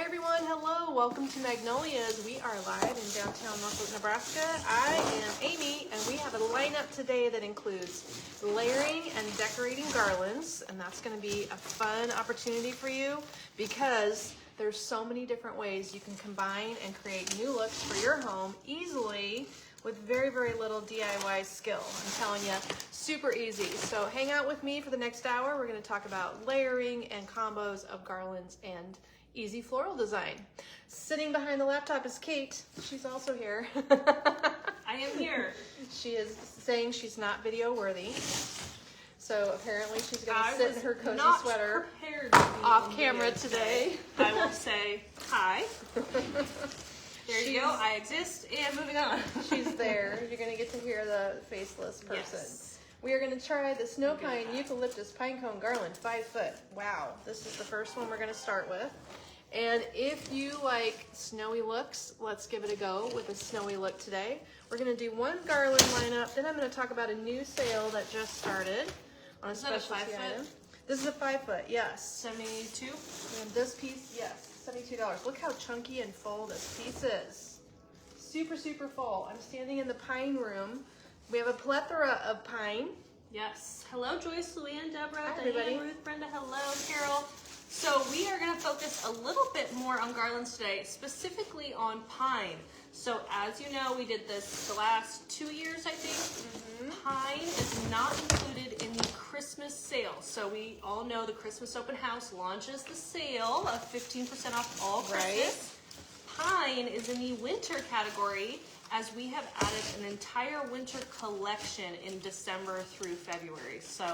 everyone, hello, welcome to Magnolias. We are live in downtown Norfolk, Nebraska. I am Amy, and we have a lineup today that includes layering and decorating garlands, and that's going to be a fun opportunity for you because there's so many different ways you can combine and create new looks for your home easily with very, very little DIY skill. I'm telling you, super easy. So hang out with me for the next hour. We're going to talk about layering and combos of garlands and easy floral design. Sitting behind the laptop is Kate. She's also here. I am here. She is saying she's not video worthy. So apparently she's going to sit in her cozy sweater off camera today. I will say hi. There you go. I exist. And moving on. She's there. You're going to get to hear the faceless person. Yes. We are going to try the Snow Pine Eucalyptus Pine Cone Garland 5 foot. Wow. This is the first one we're going to start with. And if you like snowy looks, let's give it a go with a snowy look today. We're going to do one garland lineup. Then I'm going to talk about a new sale that just started on a specialty item. This is a 5 foot, yes. 72. And this piece, yes. $72. Look how chunky and full this piece is. Super, super full. I'm standing in the pine room. We have a plethora of pine. Yes. Hello, Joyce, Luann, Deborah, Hi, everybody. Diane, Ruth, Brenda. Hello, Carol. So we are going to focus a little bit more on garlands today, specifically on pine. So as you know, we did this the last 2 years, I think. Pine is not included in the Christmas sale. So we all know the Christmas open house launches the sale of 15% off all Christmas. Pine is in the winter category, as we have added an entire winter collection in December through February. So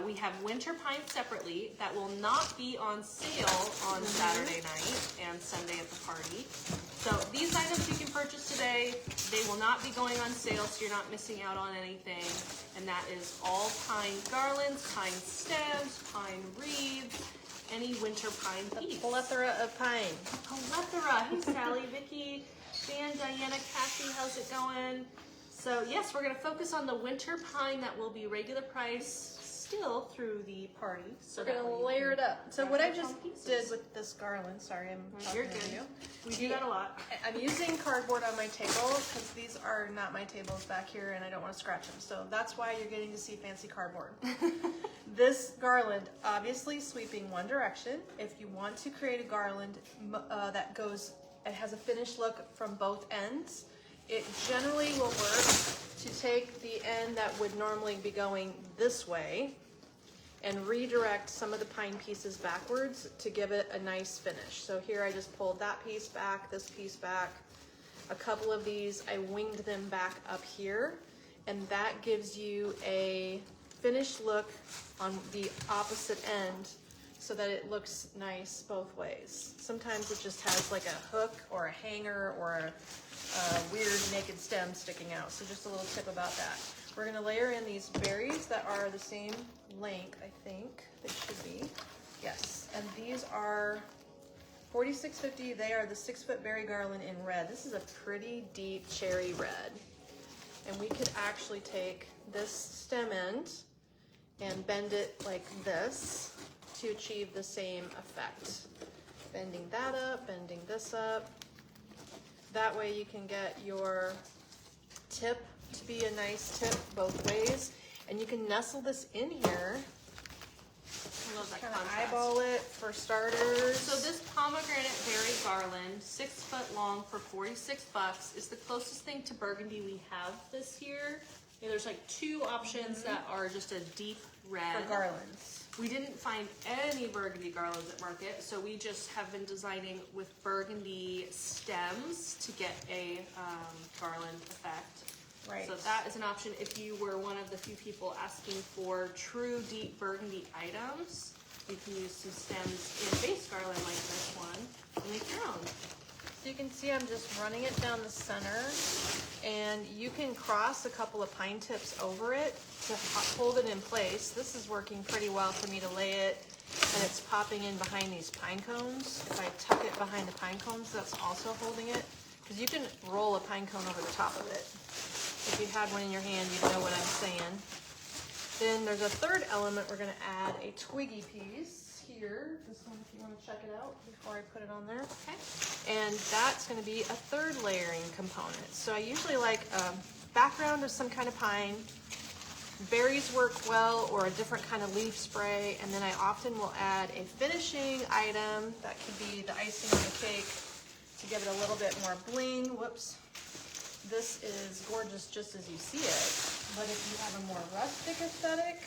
we have winter pine separately that will not be on sale on Saturday night and Sunday at the party. So these items you can purchase today. They will not be going on sale, so you're not missing out on anything. And that is all pine garlands, pine stems, pine wreaths, any winter pine piece. Plethora of pine. Plethora. Hey, Sally, Vicky, Dan, Diana, Kathy, how's it going? So yes, we're going to focus on the winter pine that will be regular price still through the party. So We're going to layer it up. So what I just did with this garland, sorry, I'm You're talking good. to you. We do that a lot. I'm using cardboard on my table because these are not my tables back here and I don't want to scratch them. So that's why you're getting to see fancy cardboard. This garland, obviously sweeping one direction. If you want to create a garland that goes, it has a finished look from both ends, it generally will work to take the end that would normally be going this way and redirect some of the pine pieces backwards to give it a nice finish. So here I just pulled that piece back, this piece back, a couple of these, I winged them back up here, and that gives you a finished look on the opposite end so that it looks nice both ways. Sometimes it just has like a hook or a hanger or a weird naked stem sticking out. So just a little tip about that. We're gonna layer in these berries that are the same length, I think they should be. Yes, and these are $46.50. They are the 6 foot berry garland in red. This is a pretty deep cherry red. And we could actually take this stem end and bend it like this to achieve the same effect. Bending that up, bending this up. That way you can get your tip to be a nice tip both ways. And you can nestle this in here. I love that Kind of contrast. eyeball it for starters. So this pomegranate berry garland, 6 foot long for $46, is the closest thing to burgundy we have this year. Yeah, there's like 2 options that are just a deep red. For garlands. We didn't find any burgundy garlands at market, so we just have been designing with burgundy stems to get a garland effect. Right. So that is an option if you were one of the few people asking for true deep burgundy items. You can use some stems in base garland like this one and make your own. So you can see I'm just running it down the center, and you can cross a couple of pine tips over it to hold it in place. This is working pretty well for me to lay it, and it's popping in behind these pine cones. If I tuck it behind the pine cones, that's also holding it, because you can roll a pine cone over the top of it. If you had one in your hand, you'd know what I'm saying. Then there's a third element. We're going to add a twiggy piece here. here. This one, if you want to check it out before I put it on there. Okay. And that's going to be a third layering component. So I usually like a background of some kind of pine. Berries work well, or a different kind of leaf spray, and then I often will add a finishing item that could be the icing on the cake to give it a little bit more bling. Whoops. This is gorgeous just as you see it, but if you have a more rustic aesthetic,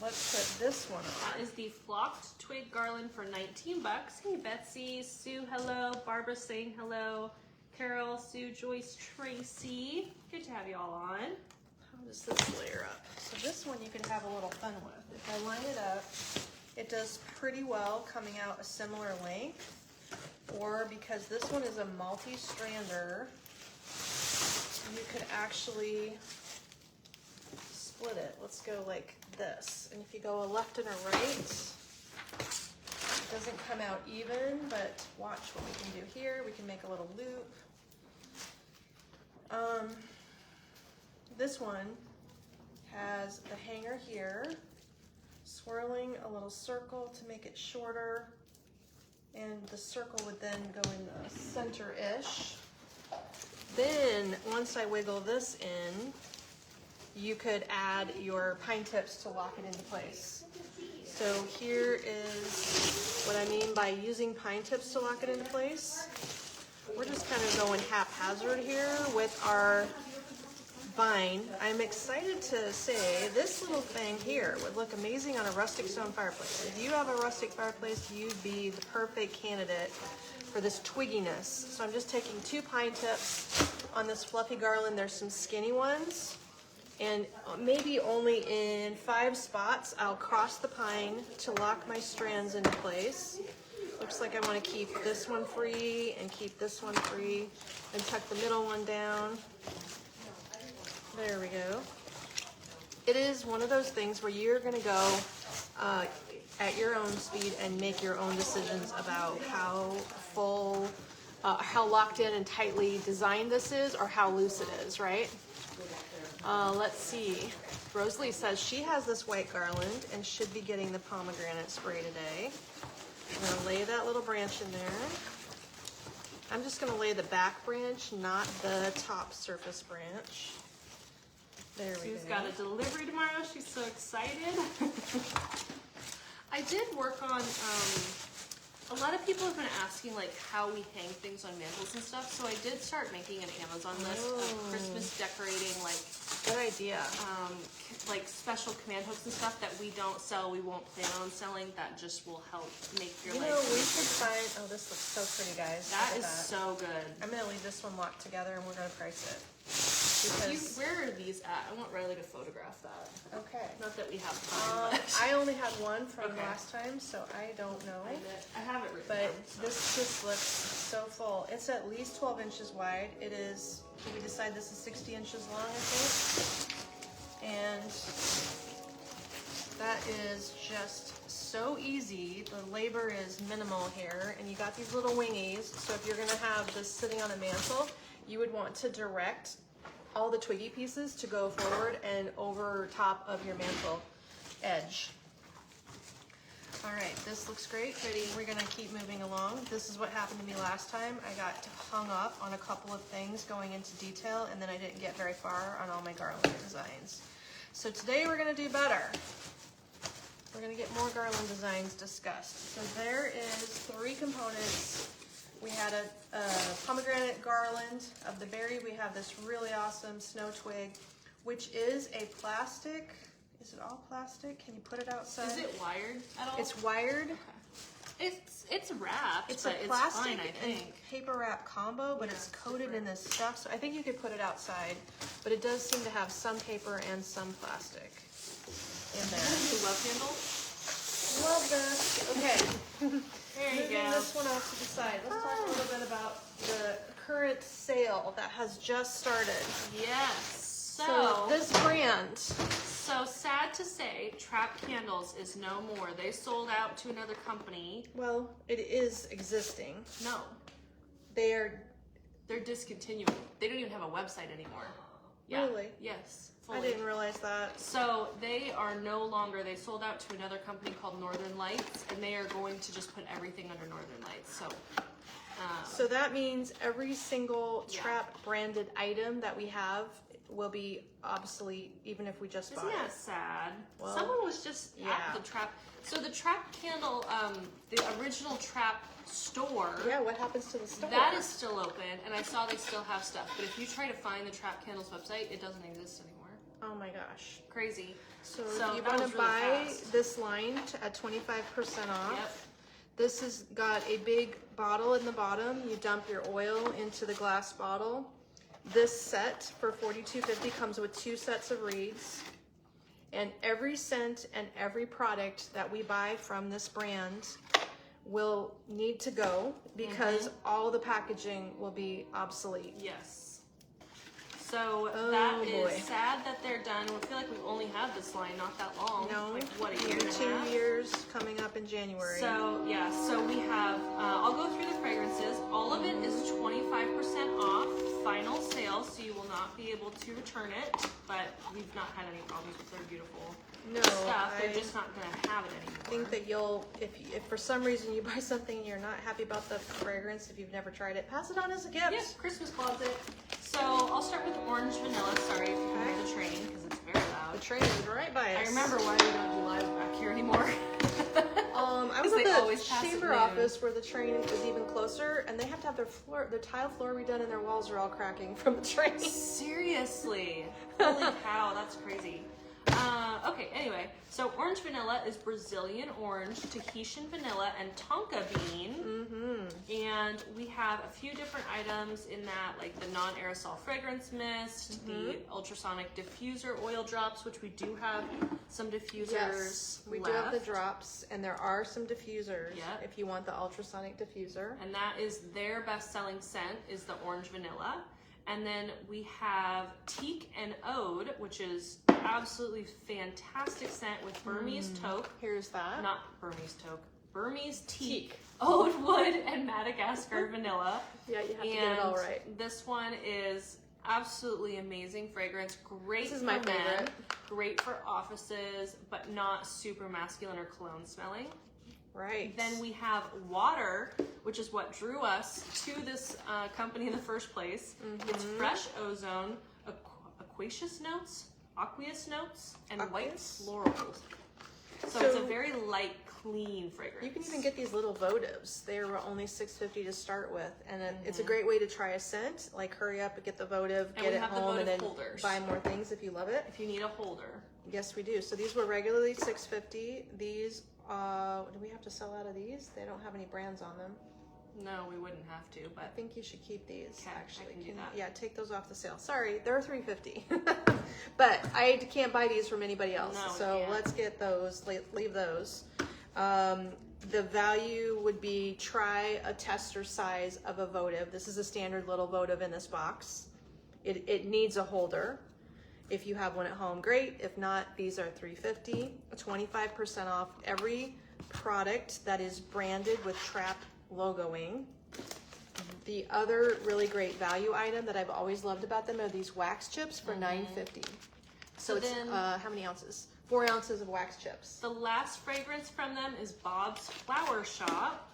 let's put this one on. That is the flocked twig garland for 19 bucks. Hey Betsy, Sue, hello. Barbara saying hello. Carol, Sue, Joyce, Tracy. Good to have you all on. How does this layer up? So this one you can have a little fun with. If I line it up, it does pretty well coming out a similar length. Or because this one is a multi-strander, you could actually split it. Let's go like this. And if you go a left and a right, it doesn't come out even, but watch what we can do here. We can make a little loop. This one has the hanger here, swirling a little circle to make it shorter, and the circle would then go in the center-ish. Then, once I wiggle this in, you could add your pine tips to lock it into place. So here is what I mean by using pine tips to lock it into place. We're just kind of going haphazard here with our vine. I'm excited to say this little thing here would look amazing on a rustic stone fireplace. If you have a rustic fireplace, you'd be the perfect candidate for this twigginess. So I'm just taking 2 pine tips on this fluffy garland. There's some skinny ones, and maybe only in 5 spots I'll cross the pine to lock my strands into place. Looks like I want to keep this one free and keep this one free and tuck the middle one down. There we go. It is one of those things where you're going to go at your own speed and make your own decisions about how full, how locked in and tightly designed this is, or how loose it is, right? Let's see. Rosalie says she has this white garland and should be getting the pomegranate spray today. I'm going to lay that little branch in there. I'm just going to lay the back branch, not the top surface branch. There we go. Sue's got a delivery tomorrow. She's so excited. I did work on, a lot of people have been asking like how we hang things on mantles and stuff, so I did start making an Amazon list of Christmas decorating, like, Good idea. like special command hooks and stuff that we don't sell, we won't plan on selling, that just will help make your You life know, we easier. could find, oh, this looks so pretty, guys. That Look is at so good. I'm going to leave this one locked together and we're going to price it. Where are these at? I want Riley to photograph that. Okay. Not that we have time, but I only had one from Okay. last time, so I don't know. I have it written But down, so. this just looks so full. It's at least 12 inches wide. It is, we decide this is 60 inches long, I think. And that is just so easy. The labor is minimal here. And you got these little wingies. So if you're gonna have this sitting on a mantle, you would want to direct all the twiggy pieces to go forward and over top of your mantle edge. All right, this looks great. We're gonna keep moving along. This is what happened to me last time. I got hung up on a couple of things going into detail, and then I didn't get very far on all my garland designs. So today we're gonna do better. We're gonna get more garland designs discussed. So there is 3 components. We had a pomegranate garland of the berry. We have this really awesome snow twig, which is a plastic. Is it all plastic? Can you put it outside? Is it wired at all? It's wired. It's wrapped, It's but a plastic it's fine, I and think. paper wrap combo, but Yeah, it's it's coated super. in this stuff. So I think you could put it outside, but it does seem to have some paper and some plastic in there. You love handles? Love this. Okay. There you Moving go. this one off to the side. Let's talk a little bit about the current sale that has just started. Yes. So So, this brand, so sad to say, Trap Candles is no more. They sold out to another company. well, it is existing. No, They are, they're discontinuing. They don't even have a website anymore. Yeah. Really? Yes. I Fully. didn't realize that. So they are no longer, they sold out to another company called Northern Lights, and they are going to just put everything under Northern Lights. So that means every single Yeah. Trap branded item that we have will be obsolete, even if we just Isn't buy that it. sad? Well, Someone was just yeah. at the Trap. So the Trap candle, the original Trap store, Yeah, what happens to the store? that is still open, and I saw they still have stuff. But if you try to find the Trap Candles website, it doesn't exist anymore. Oh my gosh. Crazy. So So if you that want was to really buy fast. this line at 25% off, Yep. this has got a big bottle in the bottom. You dump your oil into the glass bottle. This set for $42.50 comes with 2 sets of reeds. And every scent and every product that we buy from this brand will need to go because all the packaging will be obsolete. Yes. So Oh, that is boy. sad that they're done. We feel like we've only had this line not that long. No, Like, what, a year and a 2 half? years coming up in January. So, yeah, so we have, I'll go through the fragrances. All of it is 25% off, final sale, so you will not be able to return it, but we've not had any problems with their beautiful no, stuff. They're I just not going to have it anymore. think that you'll, if for some reason you buy something and you're not happy about the fragrance, if you've never tried it, pass it on as a gift. Yes, Christmas closet. So I'll start with orange vanilla. Sorry if you can hear the train, because it's very The loud. train is right by us. I remember why we don't do live back here anymore. I was 'Cause at they the always pass at chamber noon. office where the train is even closer, and they have to have their tile floor redone, and their walls are all cracking from the train. Seriously. Holy cow, that's crazy. Okay, anyway, so orange vanilla is Brazilian orange, Tahitian vanilla, and tonka bean. And we have a few different items in that, like the non-aerosol fragrance mist, the ultrasonic diffuser oil drops, which we do have some diffusers Yes, we do have the left. drops, and there are some diffusers Yep. if you want the ultrasonic diffuser. And that is their best-selling scent is the orange vanilla. And then we have Teak and Ode, which is absolutely fantastic scent with Burmese taupe, Here's that. not Burmese taupe, Burmese teak, oud wood, and Madagascar vanilla. Yeah, you have to And get it all right. this one is absolutely amazing fragrance. Great This is for my men, favorite. great for offices, but not super masculine or cologne smelling. Right. Then we have Water, which is what drew us to this company in the first place. It's fresh ozone, aqueous notes, and white Aqueous? florals. So it's a So- very light, clean fragrance. You can even get these little votives. They were only $6.50 to start with, and it's a great way to try a scent. Like, hurry up and get the votive, And get we it have the home, and votive then holders. buy more things if you love it. if you need a holder. Yes, we do. So these were regularly $6.50. These, do we have to sell out of these? They don't have any brands on them. No, we wouldn't have to, I but think you should keep these. Okay, I actually, can do that. Yeah, take those off the sale. Sorry, they're $3.50, but I can't buy these from anybody else. No, we so can't. let's get those. Leave those. The value would be try a tester size of a votive. This is a standard little votive in this box. It needs a holder. If you have one at home, great. If not, these are $3.50, 25% off every product that is branded with Trap logoing. The other really great value item that I've always loved about them are these wax chips for $9.50. So it's then- how many ounces? 4 ounces of wax chips. the last fragrance from them is Bob's Flower Shop,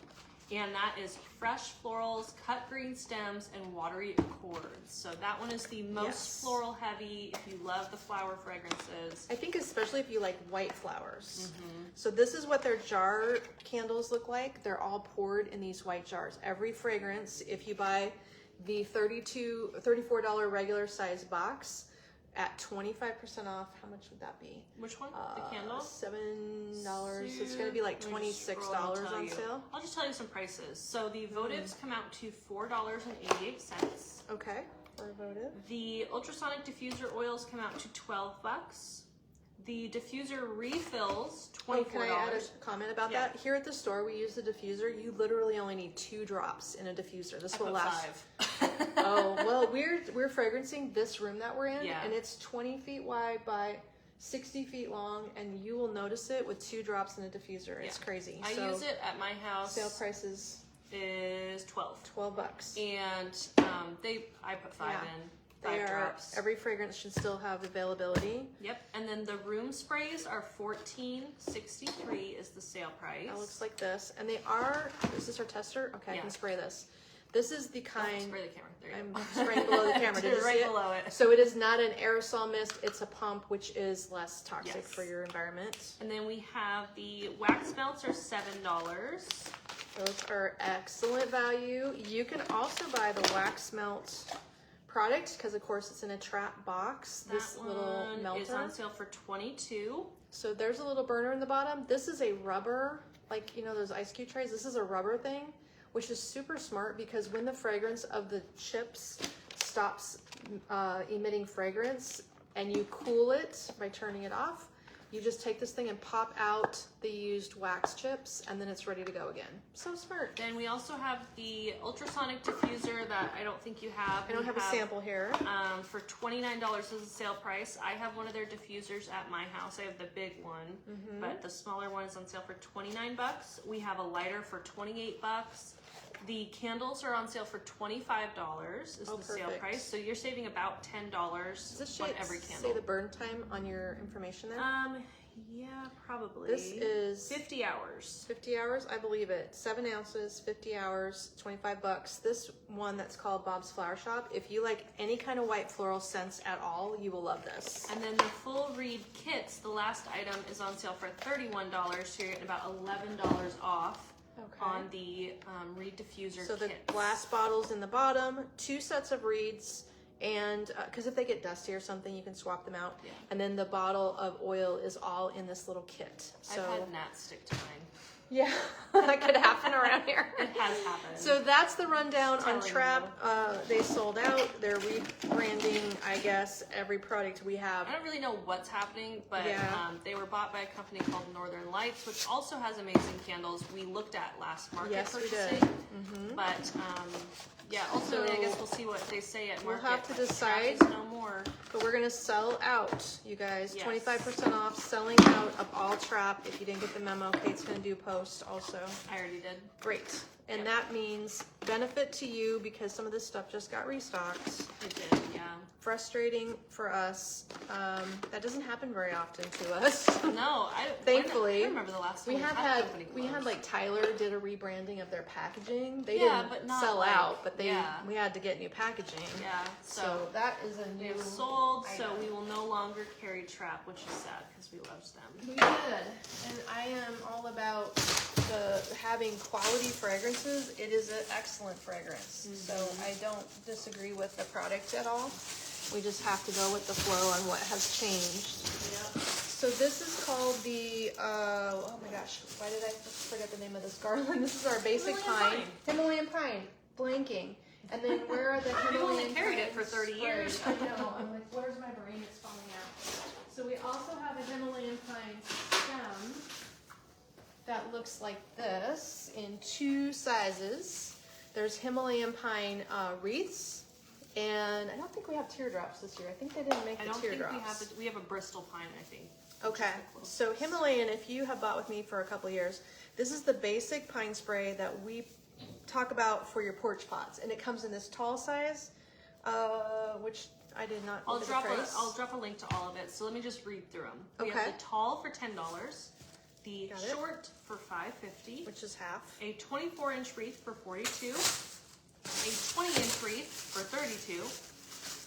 and that is fresh florals, cut green stems, and watery accords. So that one is the most Yes. floral heavy if you love the flower fragrances. I think especially if you like white flowers. So this is what their jar candles look like. They're all poured in these white jars. Every fragrance, if you buy the $34 regular size box at 25% off, how much would that be? Which one? The candle? $7. It's going to be like Let me just scroll $26 and I'll tell on you. sale. I'll just tell you some prices. So the votives come out to $4.88. Okay, for a votive. The ultrasonic diffuser oils come out to $12. The diffuser refills, $24. Oh, can I add a comment about Yeah. that? Here at the store, we use the diffuser. You literally only need 2 drops in a diffuser. This I will put last. 5. Oh, well, we're fragrancing this room that we're in, Yeah. and it's 20 feet wide by 60 feet long, and you will notice it with 2 drops in a diffuser. It's Yeah. crazy. I So use it at my house. sale price is is $12. $12. And I put 5 Yeah. in. They 5 are, drops. every fragrance should still have availability. Yep, and then the room sprays are $14.63 is the sale price. That looks like this. And they are, is this our tester? Okay, I Yeah. can spray this. This is the Don't kind, spray the camera. There you I'm go. spraying below the camera. Did you right see it? below it. So it is not an aerosol mist, it's a pump, which is less toxic Yes. for your environment. And then we have the wax melts are $7. Those are excellent value. You can also buy the wax melt product because of course it's in a trap box. This That little one melter. is on sale for $22. So there's a little burner in the bottom. This is a rubber, like you know those ice cube trays. This is a rubber thing, which is super smart because when the fragrance of the chips stops emitting fragrance and you cool it by turning it off, you just take this thing and pop out the used wax chips and then it's ready to go again. So smart. Then we also have the ultrasonic diffuser that I don't think you have. I don't We have a sample here. For $29 is the sale price. I have one of their diffusers at my house. I have the big one, but the smaller one is on sale for $29. We have a lighter for $28. The candles are on sale for $25 is Oh, the sale perfect. price. So you're saving about $10 Does this on shade every say candle. the burn time on your information there? Yeah, probably. This is 50 hours. 50 hours, I believe it. 7 ounces, 50 hours, $25. This one that's called Bob's Flower Shop. If you like any kind of white floral scents at all, you will love this. And then the full reed kits, the last item is on sale for $31. So you're getting about $11 off on the reed diffuser So the kits. glass bottles in the bottom, 2 sets of reeds, and because if they get dusty or something, you can swap them out. Yeah. And then the bottle of oil is all in this little kit. So I've had gnats stick to mine. yeah, that could happen around here. It has happened. So that's the rundown on Telling Trap. They sold out. They're rebranding, I guess, every product we have. I don't really know what's happening, but Yeah. they were bought by a company called Northern Lights, which also has amazing candles. We looked at last market Yes, we purchasing. did. But yeah, ultimately, I So guess we'll see what they say at we'll market. have to but decide. Trap is no more. But we're gonna sell out, you guys. Yes. 25% off, selling out of all Trap. If you didn't get the memo, Kate's gonna do post also. I already did. Great. And Yep. that means benefit to you because some of this stuff just got restocked. It did, yeah. Frustrating for us. That doesn't happen very often to us. No, Thankfully, I remember the last We time have that had company we had closed. like Tyler did a rebranding of their packaging. They Yeah, didn't but not sell like- out, but yeah. we had to get new packaging. Yeah, So that is a we new. have sold, so item. we will no longer carry Trap, which is sad because we loved them. We did, and I am all about having quality fragrances. It is an excellent fragrance, so I don't disagree with the product at all. We just have to go with the flow on what has changed. Yeah. So this is called the, oh my gosh, why did I forget the name of this garland? This is our basic Himalayan pine. Himalayan pine, blanking. And then where are the We've only Himalayan carried it pine for 30 sprays? years. I know, I'm like, where's my brain? It's falling out. So we also have a Himalayan pine stem that looks like this in 2 sizes. There's Himalayan pine wreaths. And I don't think we have teardrops this year. I think they didn't make I the don't think teardrops. we have a Bristol pine, I think. Okay, so Himalayan, if you have bought with me for a couple years, this is the basic pine spray that we talk about for your porch pots, and it comes in this tall size, which I did not. I'll look at the drop price. a link to all of it. So let me just read through them. We Okay. have the tall for $10, the Got it. short for $5.50, Which is half. a 24-inch wreath for $42, a 20-inch wreath for $32,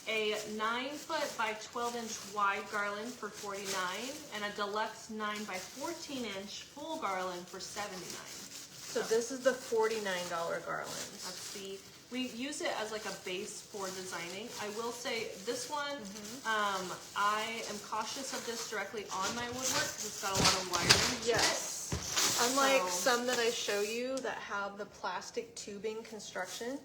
a 9-foot by 12-inch wide garland for $49, and a deluxe 9 by 14-inch full garland for $79. So this is the $49 garland. That's we use it as like a base for designing. I will say this one, I am cautious of this directly on my woodwork because it's got a lot of wiring to it. Yes. Unlike So- some that I show you that have the plastic tubing construction,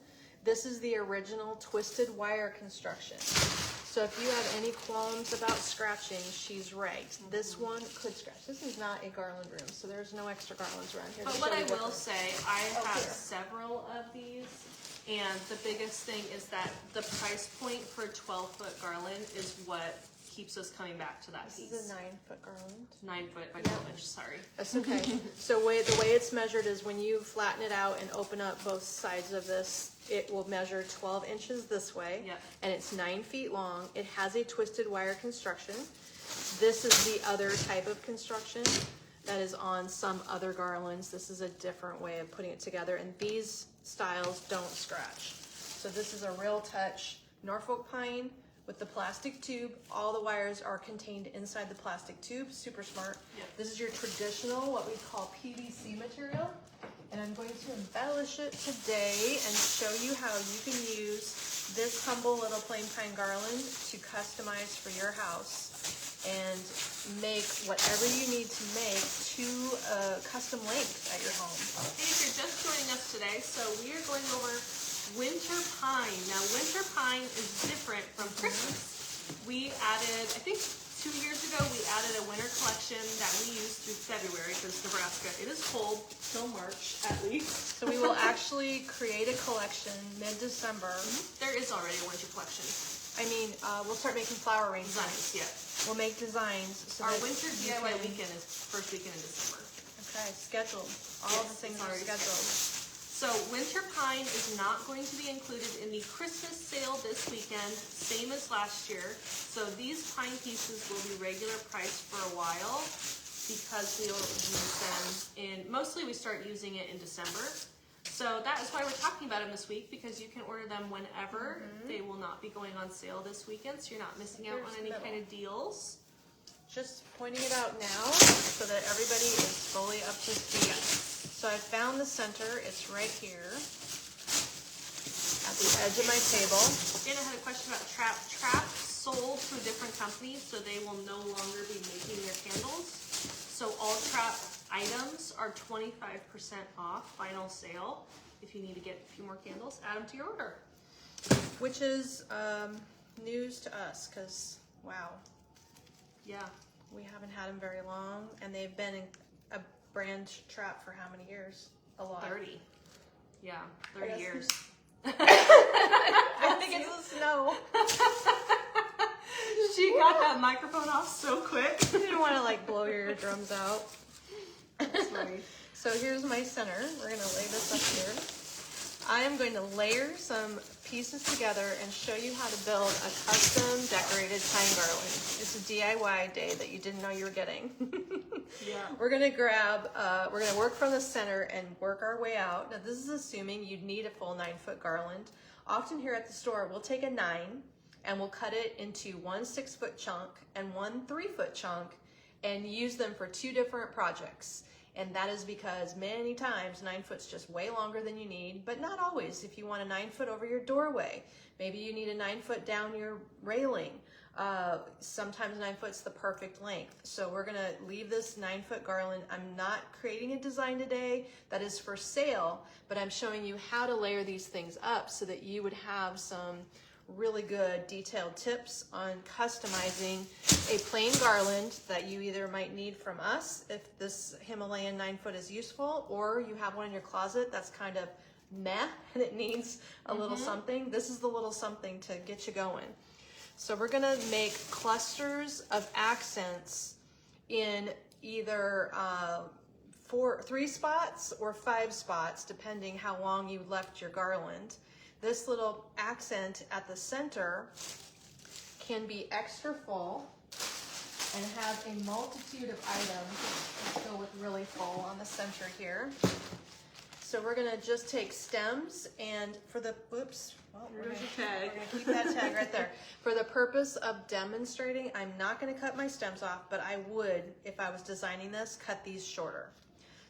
this is the original twisted wire construction. So if you have any qualms about scratching, she's right. This one could scratch. This is not a garland room, so there's no extra garlands around here. But to what show I you will the- say, I have here. several of these, and the biggest thing is that the price point for a 12-foot garland is what keeps us coming back to that This piece. is a 9-foot garland. 9 foot by 12 inch, sorry. That's okay. So the way it's measured is when you flatten it out and open up both sides of this, it will measure 12 inches this way. Yep. And it's 9 feet long. It has a twisted wire construction. This is the other type of construction that is on some other garlands. This is a different way of putting it together, and these styles don't scratch. So this is a real touch Norfolk pine with the plastic tube. All the wires are contained inside the plastic tube. Super smart. Yep. This is your traditional, what we call PVC material. And I'm going to embellish it today and show you how you can use this humble little plain pine garland to customize for your house and make whatever you need to make to a custom length at your home. Hey, if you're just joining us today, so we are going over winter pine. Now, winter pine is different from Christmas. We added, I think 2 years ago, we added a winter collection that we use through February because Nebraska, it is cold till March at least. So we will actually create a collection mid-December. There is already a winter collection. I mean, we'll start making flower arrangements. Designs, yeah. We'll make designs. So Our that winter you DIY can- weekend is first weekend in December. Okay, scheduled. All Yes, the things it's are already scheduled. So winter pine is not going to be included in the Christmas sale this weekend, same as last year. So these pine pieces will be regular price for a while because we'll use them in, mostly we start using it in December. So that is why we're talking about them this week, because you can order them whenever. They will not be going on sale this weekend, so you're not missing out on Here's any middle. kind of deals. Just pointing it out now so that everybody is fully up to speed. So I found the center. It's right here at the edge of my table. Dana had a question about Trap. Trap sold to a different company, so they will no longer be making their candles. So all Trap items are 25% off final sale. If you need to get a few more candles, add them to your order. Which is news to us because, wow, Yeah. we haven't had them very long. And they've been in a brand Trap for how many years? A lot. 30. Yeah, 30 guess years. I think it's the snow. She got that microphone off so quick. You didn't want to like blow your eardrums out. Sorry. So here's my center. We're going to lay this up here. I am going to layer some pieces together and show you how to build a custom decorated pine garland. It's a DIY day that you didn't know you were getting. Yeah. We're going to we're going to work from the center and work our way out. Now this is assuming you'd need a full 9-foot garland. Often here at the store, we'll take a 9 and we'll cut it into one 6-foot chunk and one 3-foot chunk and use them for 2 different projects. And that is because many times 9 foot's just way longer than you need, but not always. If you want a 9 foot over your doorway, maybe you need a 9 foot down your railing. Sometimes 9 foot's the perfect length. So we're gonna leave this 9-foot garland. I'm not creating a design today that is for sale, but I'm showing you how to layer these things up so that you would have some really good detailed tips on customizing a plain garland that you either might need from us if this Himalayan 9-foot is useful, or you have one in your closet that's kind of meh and it needs a little something. This is the little something to get you going. So we're gonna make clusters of accents in either 3 spots or 5 spots, depending how long you left your garland. This little accent at the center can be extra full and have a multitude of items. Let's go with really full on the center here. So we're gonna just take stems and for the, oops, well, we're There's gonna, your tag. we're gonna keep that tag right there. For the purpose of demonstrating, I'm not gonna cut my stems off, but I would, if I was designing this, cut these shorter.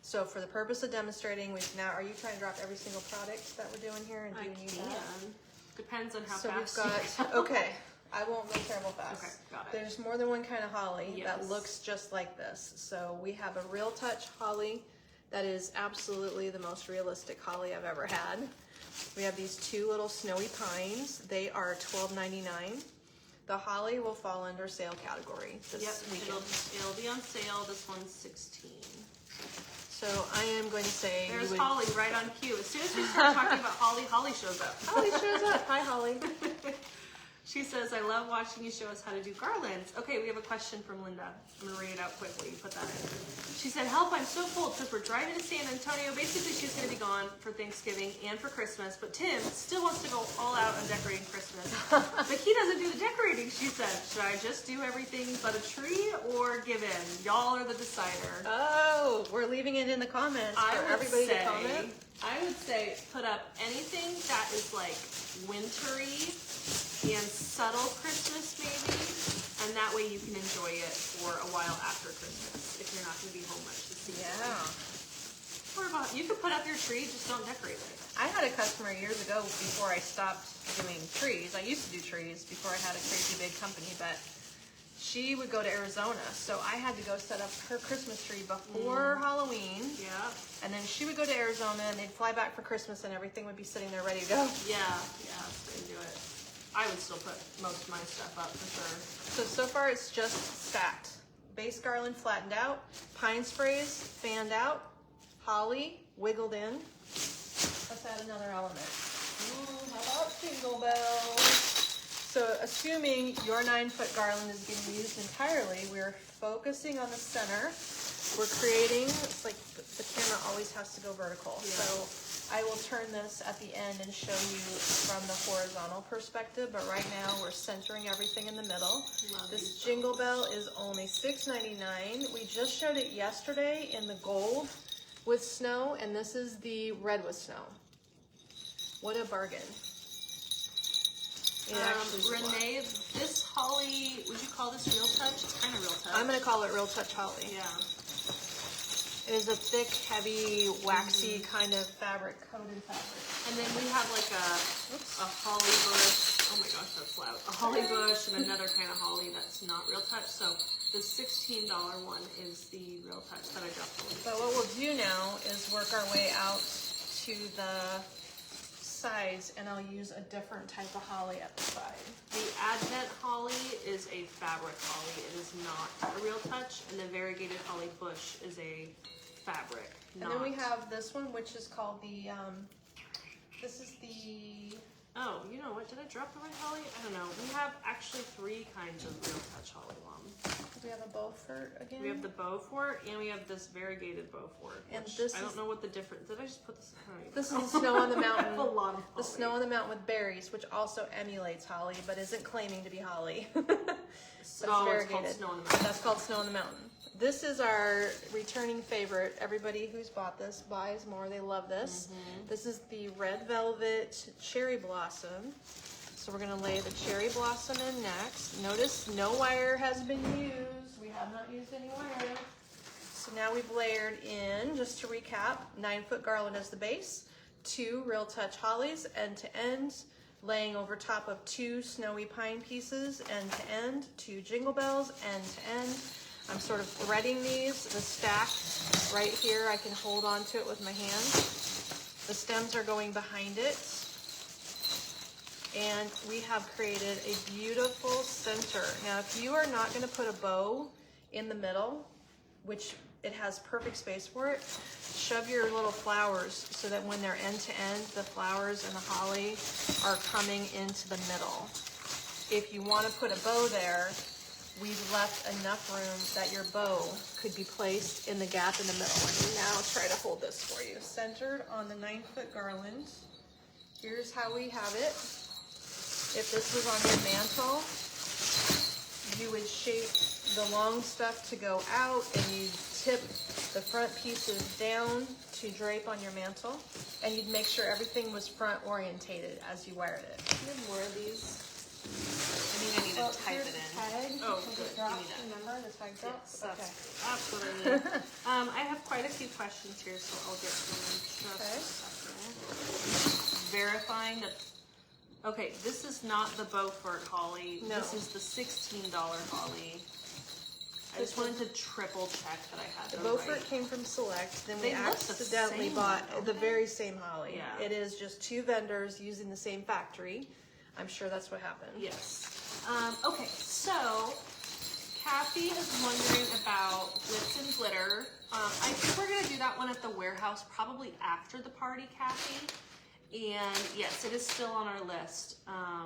So for the purpose of demonstrating, are you trying to drop every single product that we're doing here and I doing you can. that? Depends on how So fast we've got, okay, I won't go terrible fast. Okay, got it. There's more than one kind of holly that Yes. looks just like this. So we have a Real Touch holly that is absolutely the most realistic holly I've ever had. We have these 2 little snowy pines. They are $12.99. The holly will fall under sale category this Yep, weekend. it'll be on sale. This one's 16. So I am going to say There's you would, Holly right on cue. As soon as we start talking about Holly, Holly shows up. Holly shows up. Hi, Holly. She says, I love watching you show us how to do garlands. Okay, we have a question from Linda. I'm gonna read it out quickly. Put that in. She said, help, I'm so full. Because we're driving to San Antonio. Basically, she's gonna be gone for Thanksgiving and for Christmas. But Tim still wants to go all out on decorating Christmas. But he doesn't do the decorating, she said. Should I just do everything but a tree or give in? Y'all are the decider. Oh, we're leaving it in the comments for everybody to comment. I would say put up anything that is like wintry and subtle Christmas maybe, and that way you can enjoy it for a while after Christmas if you're not going to be home much this season. Yeah. Or about, you could put up your tree, just don't decorate it. I had a customer years ago before I stopped doing trees. I used to do trees before I had a crazy big company, but she would go to Arizona, so I had to go set up her Christmas tree before Halloween. Yeah. And then she would go to Arizona, and they'd fly back for Christmas, and everything would be sitting there ready to go. Yeah, that's the way to do it. I would still put most of my stuff up for sure. So far it's just stacked. Base garland flattened out, pine sprays fanned out, holly wiggled in. Let's add another element. How about jingle bells? So assuming your 9-foot garland is being used entirely, we're focusing on the center. We're creating, it's like the camera always has to go vertical. Yeah. So I will turn this at the end and show you from the horizontal perspective, but right now we're centering everything in the middle. Love This jingle bell is only $6.99. We just showed it yesterday in the gold with snow, and this is the red with snow. What a bargain. It actually is a lot. Renee, this holly, would you call this Real Touch? It's kind of Real Touch. I'm going to call it Real Touch Holly. Yeah. It is a thick, heavy, waxy kind of fabric, coated fabric. And then we have like a holly bush. Oh my gosh, that's loud. A holly bush and another kind of holly that's not Real Touch. So the $16 one is the Real Touch that I dropped the link. But what we'll do now is work our way out to the sides, and I'll use a different type of holly at the side. The Advent holly is a fabric holly. It is not a Real Touch. And the variegated holly bush is a fabric. And then we have this one, which is called the, this is the... Oh, you know what? Did I drop the right holly? I don't know. We have actually 3 kinds of Real Touch holly lum. We have a Beaufort again. We have the Beaufort, and we have this variegated Beaufort. And which this I don't is- know what the difference. Did I just put this? I don't even This know. is the snow on the I have mountain. a lot of The holly. snow on the mountain with berries, which also emulates holly, but isn't claiming to be holly. Oh, it's called variegated. Snow on the Mountain. That's called Snow on the Mountain. This is our returning favorite. Everybody who's bought this buys more. They love this. This is the Red Velvet Cherry Blossom. So we're going to lay the cherry blossom in next. Notice no wire has been used. We have not used any wire. So now we've layered in, just to recap, 9-foot garland as the base, 2 Real Touch hollies end to end, laying over top of 2 snowy pine pieces end to end, 2 jingle bells end to end. I'm sort of threading these. The stack right here, I can hold on to it with my hand. The stems are going behind it. And we have created a beautiful center. Now, if you are not going to put a bow in the middle, which it has perfect space for it, shove your little flowers so that when they're end to end, the flowers and the holly are coming into the middle. If you want to put a bow there, we've left enough room that your bow could be placed in the gap in the middle. Let me now try to hold this for you. Centered on the 9-foot garland. Here's how we have it. If this was on your mantle, you would shape the long stuff to go out, and you'd tip the front pieces down to drape on your mantle, and you'd make sure everything was front orientated as you wired it. Do you have more of these? I think I need to type it in. Tag. Oh, Because good. it drops, Give me that. remember the tag drops? Yes, Okay. that's what I need. I have quite a few questions here, so I'll get to them in just Okay. a second. Verifying that. Okay, this is not the Beaufort holly. No. This is the $16 holly. I just wanted to triple check that I had The the Beaufort right. came from Select, then we They look the accidentally same, bought don't the they? very same holly. Yeah. It is just 2 vendors using the same factory. I'm sure that's what happened. Yes. Okay, so Kathy is wondering about glitz and glitter. I think we're gonna do that one at the warehouse, probably after the party, Kathy. And yes, it is still on our list. I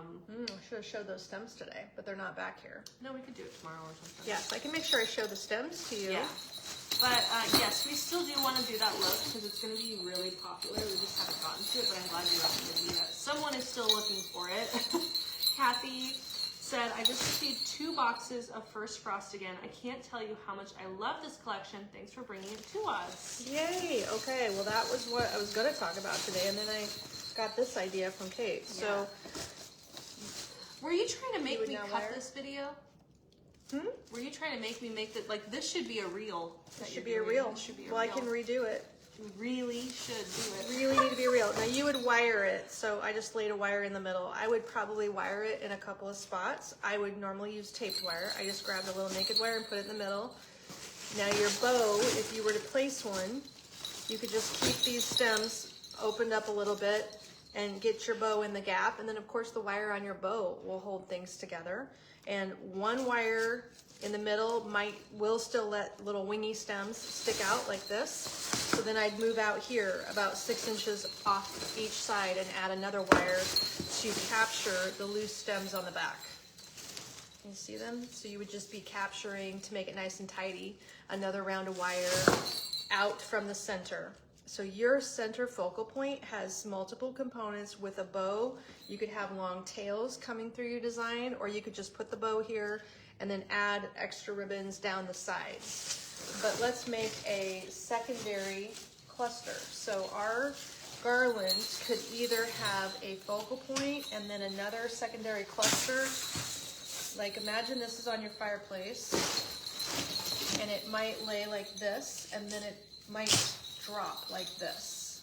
should have showed those stems today, but they're not back here. No, we could do it tomorrow or something. Yes, I can make sure I show the stems to you. Yeah. But yes, we still do want to do that look because it's going to be really popular. We just haven't gotten to it, but I'm glad you recommended me that. Someone is still looking for it. Kathy said, I just received 2 boxes of First Frost again. I can't tell you how much I love this collection. Thanks for bringing it to us. Yay! Okay, well that was what I was going to talk about today, and then I got this idea from Kate. So, were you trying to make me now cut wire? this video? Were you trying to make me make that? Like, this should be a reel. It should be a reel. Well, I can redo it. You really should do it. Really need to be real. Now you would wire it, so I just laid a wire in the middle. I would probably wire it in a couple of spots. I would normally use taped wire. I just grabbed a little naked wire and put it in the middle. Now your bow, if you were to place one, you could just keep these stems opened up a little bit and get your bow in the gap. And then of course the wire on your bow will hold things together. And one wire in the middle will still let little wingy stems stick out like this. So then I'd move out here about 6 inches off each side and add another wire to capture the loose stems on the back. Can you see them? So you would just be capturing, to make it nice and tidy, another round of wire out from the center. So your center focal point has multiple components with a bow. You could have long tails coming through your design, or you could just put the bow here and then add extra ribbons down the sides. But let's make a secondary cluster. So our garland could either have a focal point and then another secondary cluster. Like, imagine this is on your fireplace, and it might lay like this, and then it might drop like this.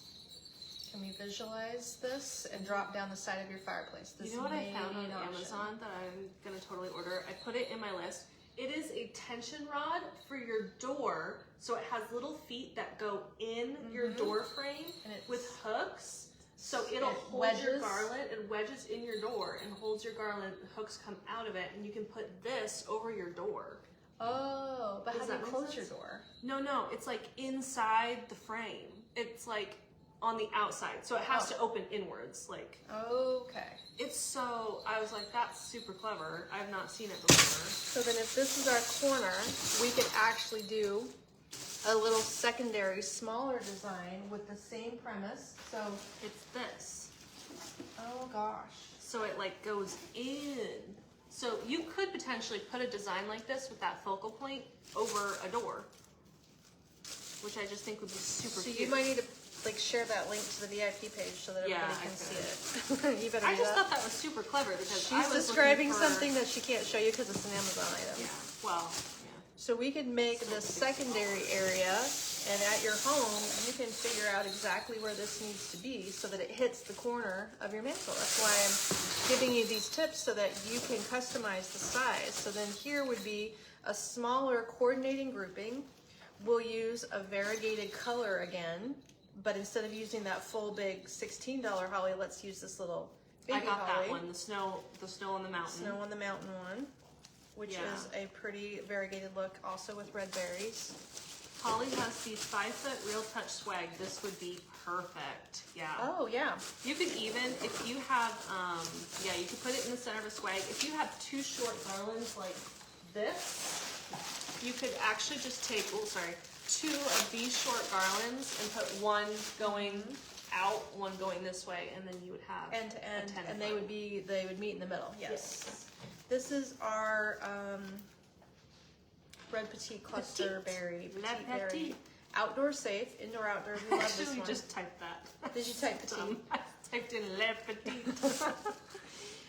Can we visualize this and drop down the side of your fireplace? This You know what I may found be on an option. Amazon that I'm gonna totally order? I put it in my list. It is a tension rod for your door, so it has little feet that go in your door frame And it's- with hooks. So it'll It hold your wedges. garland and wedges in your door and holds your garland. The hooks come out of it, and you can put this over your door. Oh, but Does how do you that make close your sense? door? No, it's like inside the frame. It's like on the outside, so it has to open inwards. Like, Okay. it's so, I was like, that's super clever. I've not seen it before. So then if this is our corner, we could actually do a little secondary, smaller design with the same premise. So, It's this. oh gosh. So it like goes in. So you could potentially put a design like this with that focal point over a door, which I just think would be super So cute. you might need to like share that link to the VIP page so that Yeah, everybody I can could. see it. You better I do just that. thought that was super clever because She's I was describing looking for, something that she can't show you because it's an Amazon item. Yeah. Well. So we could make this secondary area, and at your home, you can figure out exactly where this needs to be so that it hits the corner of your mantle. That's why I'm giving you these tips so that you can customize the size. So then here would be a smaller coordinating grouping. We'll use a variegated color again, but instead of using that full big $16 holly, let's use this little baby I got holly. that one. The snow on the mountain. Snow on the Mountain one, which Yeah. is a pretty variegated look, also with red berries. Holly has the 5-foot real touch swag. This would be perfect. Yeah. Oh, yeah. You could even, if you have, you could put it in the center of a swag. If you have 2 short garlands like this, you could actually just take, 2 of these short garlands and put one going out, one going this way, and then you would have End to end, a 10 and foot. they would meet in the middle, yes. Yes. This is our Red Petite Cluster Petite. Berry. La Petite Berry. Petite. Outdoor safe, indoor outdoor, we love this Actually, one. just typed that. Did you type Petite? I typed in Le Petit.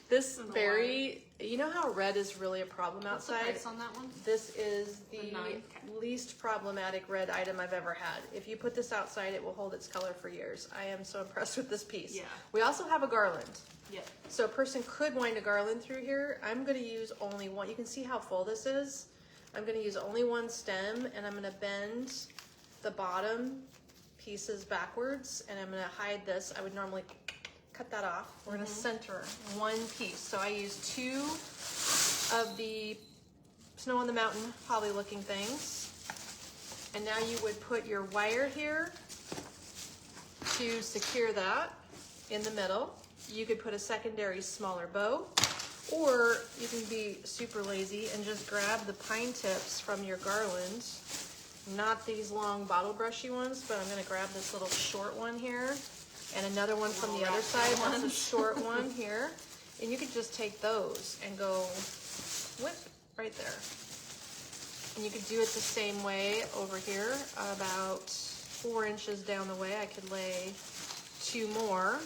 This I don't know berry, you know how red is really a problem What's the outside? price on that one? This is the $9? Okay. least problematic red item I've ever had. If you put this outside, it will hold its color for years. I am so impressed with this piece. Yeah. We also have a garland. Yep. So a person could wind a garland through here. I'm going to use only one. You can see how full this is. I'm going to use only one stem, and I'm going to bend the bottom pieces backwards, and I'm going to hide this. I would normally cut that off. We're going to center one piece. So I use 2 of the Snow on the Mountain holly looking things. And now you would put your wire here to secure that. in the middle. You could put a secondary smaller bow, or you can be super lazy and just grab the pine tips from your garland. Not these long bottle brushy ones, but I'm gonna grab this little short one here and another one from the other side. That's a short one here. And you could just take those and go whip right there. And you could do it the same way over here, about 4 inches down the way. I could lay 2 more,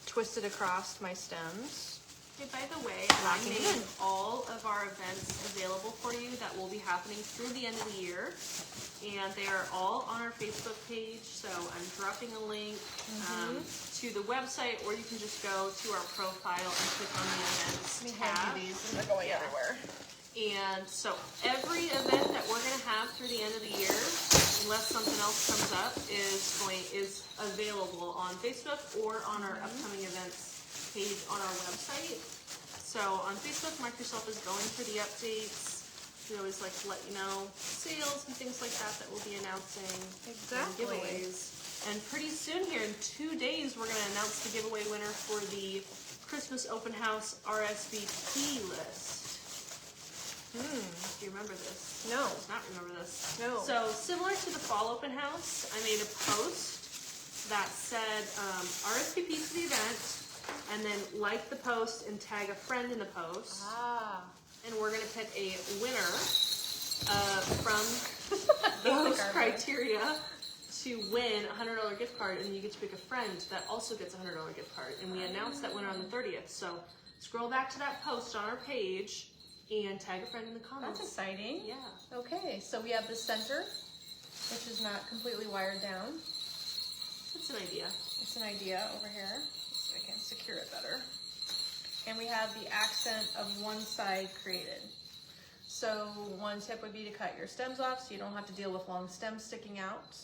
twist it across my stems. Hey, by the way, I Locking made in. all of our events available for you that will be happening through the end of the year. And they are all on our Facebook page. So I'm dropping a link to the website, or you can just go to our profile and click on the events Let me tab. hand you these, and they're going everywhere. And so every event that we're going to have through the end of the year, unless something else comes up, is available on Facebook or on our upcoming events page on our website. So on Facebook, mark yourself as going for the updates. We always like to let you know sales and things like that we'll be announcing. Exactly. And giveaways. And pretty soon here, in 2 days, we're going to announce the giveaway winner for the Christmas Open House RSVP list. Do you remember this? No. Does not remember this. No. So similar to the fall open house, I made a post that said RSVP to the event, and then like the post and tag a friend in the post. Ah. And we're gonna pick a winner from those criteria to win a $100 gift card, and you get to pick a friend that also gets a $100 gift card. And we announced that winner on the 30th. So scroll back to that post on our page and tag a friend in the comments. That's exciting. Yeah. Okay, so we have the center, which is not completely wired down. That's an idea. It's an idea over here, so I can secure it better. And we have the accent of one side created. So one tip would be to cut your stems off so you don't have to deal with long stems sticking out.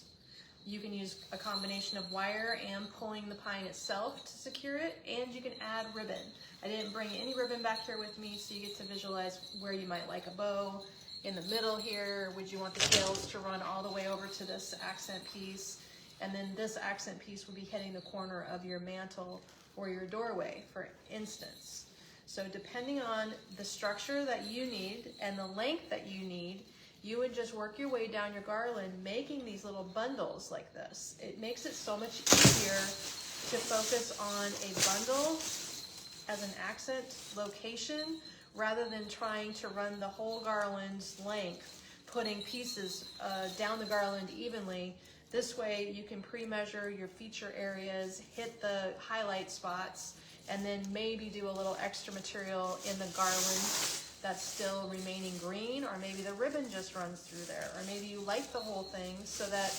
You can use a combination of wire and pulling the pine itself to secure it, and you can add ribbon. I didn't bring any ribbon back here with me, so you get to visualize where you might like a bow. In the middle here, would you want the tails to run all the way over to this accent piece? And then this accent piece will be hitting the corner of your mantle or your doorway, for instance. So depending on the structure that you need and the length that you need, you would just work your way down your garland, making these little bundles like this. It makes it so much easier to focus on a bundle as an accent location rather than trying to run the whole garland's length, putting pieces down the garland evenly. This way you can pre-measure your feature areas, hit the highlight spots, and then maybe do a little extra material in the garland that's still remaining green, or maybe the ribbon just runs through there, or maybe you light the whole thing so that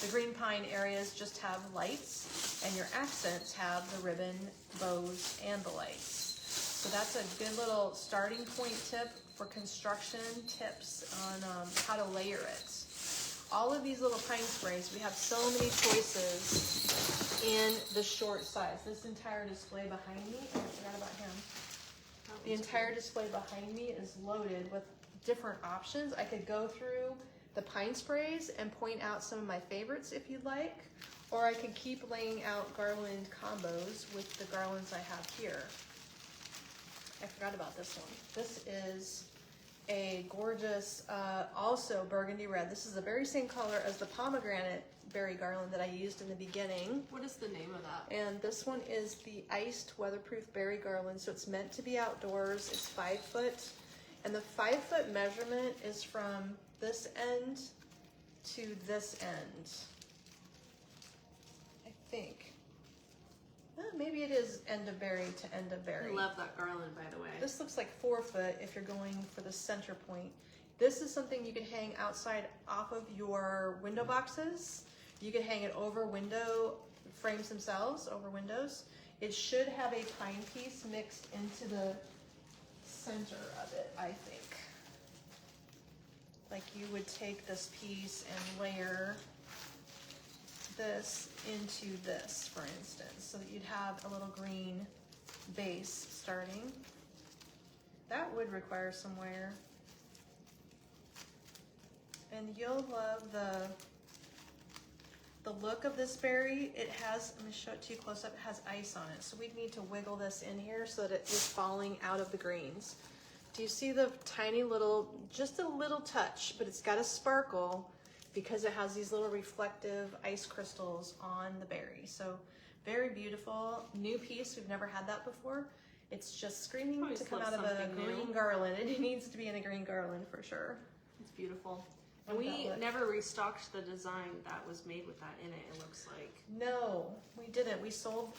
the green pine areas just have lights and your accents have the ribbon, bows, and the lights. So that's a good little starting point tip for construction tips on how to layer it. All of these little pine sprays, we have so many choices in the short size. This entire display behind me, I forgot about him. The entire display behind me is loaded with different options. I could go through the pine sprays and point out some of my favorites if you'd like, or I could keep laying out garland combos with the garlands I have here. I forgot about this one. This is a gorgeous, also burgundy red. This is the very same color as the pomegranate berry garland that I used in the beginning. What is the name of that? And this one is the iced weatherproof berry garland. So it's meant to be outdoors. It's 5 foot. And the 5 foot measurement is from this end to this end. I think. Maybe it is end of berry to end of berry. I love that garland, by the way. This looks like 4 foot if you're going for the center point. This is something you could hang outside off of your window boxes. You could hang it over window frames themselves, over windows. It should have a pine piece mixed into the center of it, I think. Like you would take this piece and layer this into this, for instance, so that you'd have a little green base starting. That would require some wire. And you'll love the the look of this berry, it has, I'm gonna show it to you close up, it has ice on it. So we need to wiggle this in here so that it is falling out of the greens. Do you see the tiny little, just a little touch, but it's got a sparkle because it has these little reflective ice crystals on the berry. So very beautiful, new piece, we've never had that before. It's just screaming Always to come love out of a something new. green garland. It needs to be in a green garland for sure. It's beautiful. And Love that we look. never restocked the design that was made with that in it, it looks like. No, we didn't. We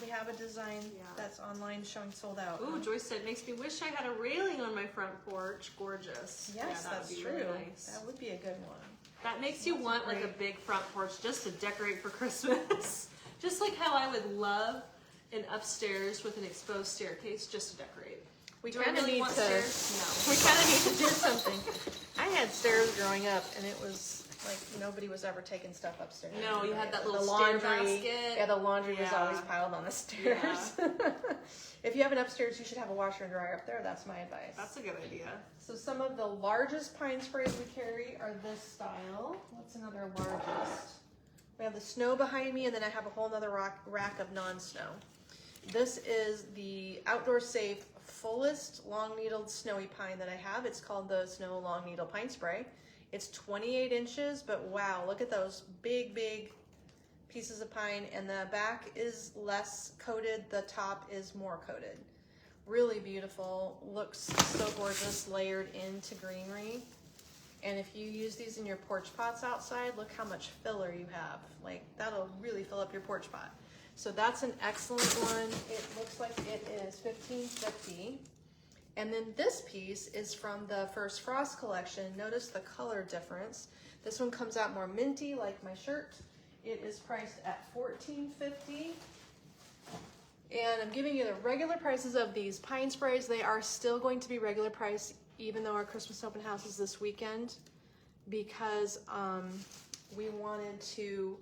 have a design Yeah. that's online showing sold out. Ooh, Joyce said, makes me wish I had a railing on my front porch. Gorgeous. Yes, Yeah, that that's would be true. really nice. That would be a good one. That makes you That's want like a great. big front porch just to decorate for Christmas. Just like how I would love an upstairs with an exposed staircase just to decorate. We Do I kind of really need want to. stairs? We kind of need to do something. I had stairs growing up, and it was like nobody was ever taking stuff upstairs. No, you had that little The stair laundry. basket. Yeah, the laundry was Yeah. always piled on the stairs. If you have an upstairs, you should have a washer and dryer up there. That's my advice. That's a good idea. So some of the largest pine sprays we carry are this style. What's another largest? We have the snow behind me, and then I have a whole nother rack of non-snow. This is the Outdoor Safe fullest long-needled snowy pine that I have. It's called the Snow Long Needle Pine Spray. It's 28 inches, but wow, look at those big, big pieces of pine, and the back is less coated, the top is more coated. Really beautiful, looks so gorgeous, layered into greenery. And if you use these in your porch pots outside, look how much filler you have. Like, that'll really fill up your porch pot. So that's an excellent one. It looks like it is $15.50. And then this piece is from the First Frost collection. Notice the color difference. This one comes out more minty, like my shirt. It is priced at $14.50. And I'm giving you the regular prices of these pine sprays. They are still going to be regular price, even though our Christmas open house is this weekend, because we wanted to,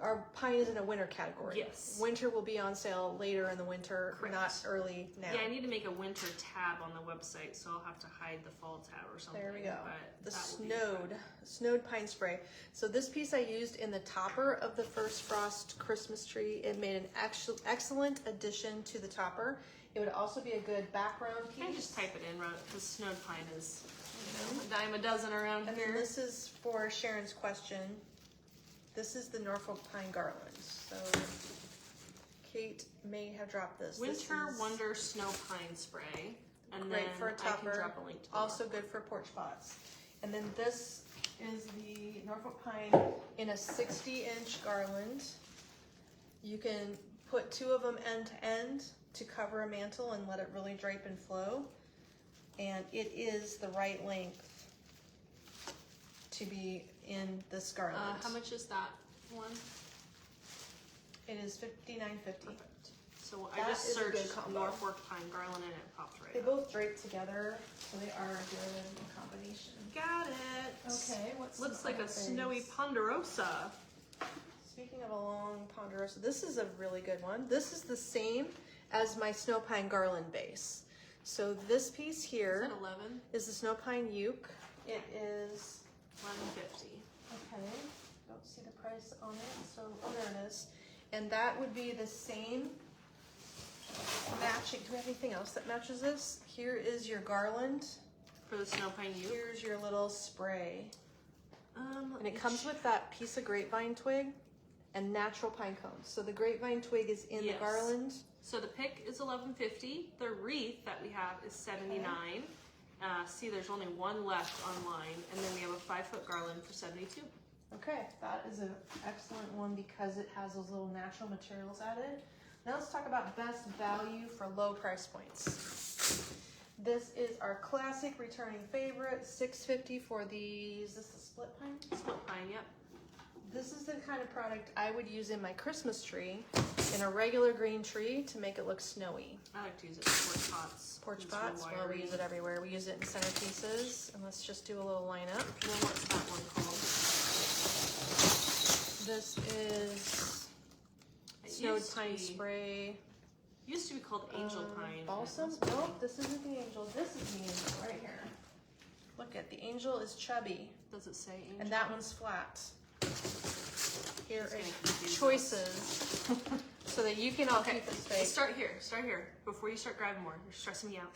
our pine is in a winter category. Yes. Winter will be on sale later in the winter, Correct. not early now. Yeah, I need to make a winter tab on the website, so I'll have to hide the fall tab or something. There we go. But The that will be fun. snowed pine spray. So this piece I used in the topper of the First Frost Christmas tree. It made an excellent addition to the topper. It would also be a good background You can piece. just type it in, because snowed pine is a dime a dozen around And here. then this is for Sharon's question. This is the Norfolk Pine Garland. So Kate may have dropped this. This Winter is Wonder Snow Pine Spray. And great then for a I topper. can drop a link to the Also website. good for porch pots. And then this is the Norfolk Pine in a 60-inch garland. You can put two of them end to end to cover a mantle and let it really drape and flow. And it is the right length to be in this garland. How much is that one? It is $59.50. Perfect. So I That just is a good searched combo. Norfolk Pine Garland and it popped right They up. both drape together, so they are a good combination. Got it. Okay, what's Looks some like a other snowy things? ponderosa. Speaking of a long ponderosa, this is a really good one. This is the same as my snow pine garland base. So this piece Is here that 11? is the snow pine uke. It is, 11.50. okay, don't see the price on it, so, oh, there it is. And that would be the same matching, do we have anything else that matches this? Here is your garland. For the snow pine uke. Here's your little spray. Let And it me comes with that piece of grapevine twig and natural pine cones. So the grapevine twig is in Yes. the garland. So the pick is $11.50. The wreath that we have is $79. See, there's only one left online, and then we have a 5-foot garland for $72. Okay, that is an excellent one because it has those little natural materials added. Now let's talk about best value for low price points. This is our classic returning favorite, $6.50 for the, is this the split pine? Split pine, yep. This is the kind of product I would use in my Christmas tree, in a regular green tree to make it look snowy. I like to use it for porch pots. Porch It's real pots, well, we wiry. use it everywhere. We use it in centerpieces, and let's just do a little lineup. And then what's that one called? This is It snowed used to pine be- spray. Used to be called angel pine. Balsam? Nope, this isn't the angel. This is the angel right here. Look at the angel is chubby, Does it say angel? and that one's flat. Here It's gonna are confuse choices so that you can all Okay, keep it let's straight. start here. Before you start grabbing more, you're stressing me out.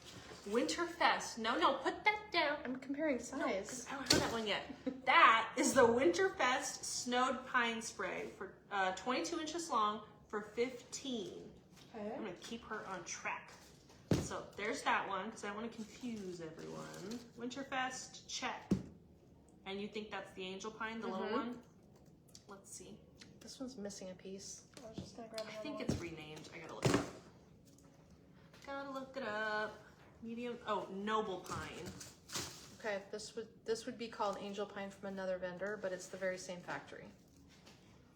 Winterfest. No, put that down. I'm comparing No, 'cause size. I don't have that one yet. That is the Winterfest Snowed Pine Spray for 22 inches long for 15. Okay. I'm gonna keep her on track. So there's that one because I don't want to confuse everyone. Winterfest, check. And you think that's the angel pine, the little one? Let's see. This one's missing a piece. I was just gonna grab another I think one. it's renamed. I gotta look it up. Gotta look it up. Medium. Oh, noble pine. Okay, this would be called angel pine from another vendor, but it's the very same factory.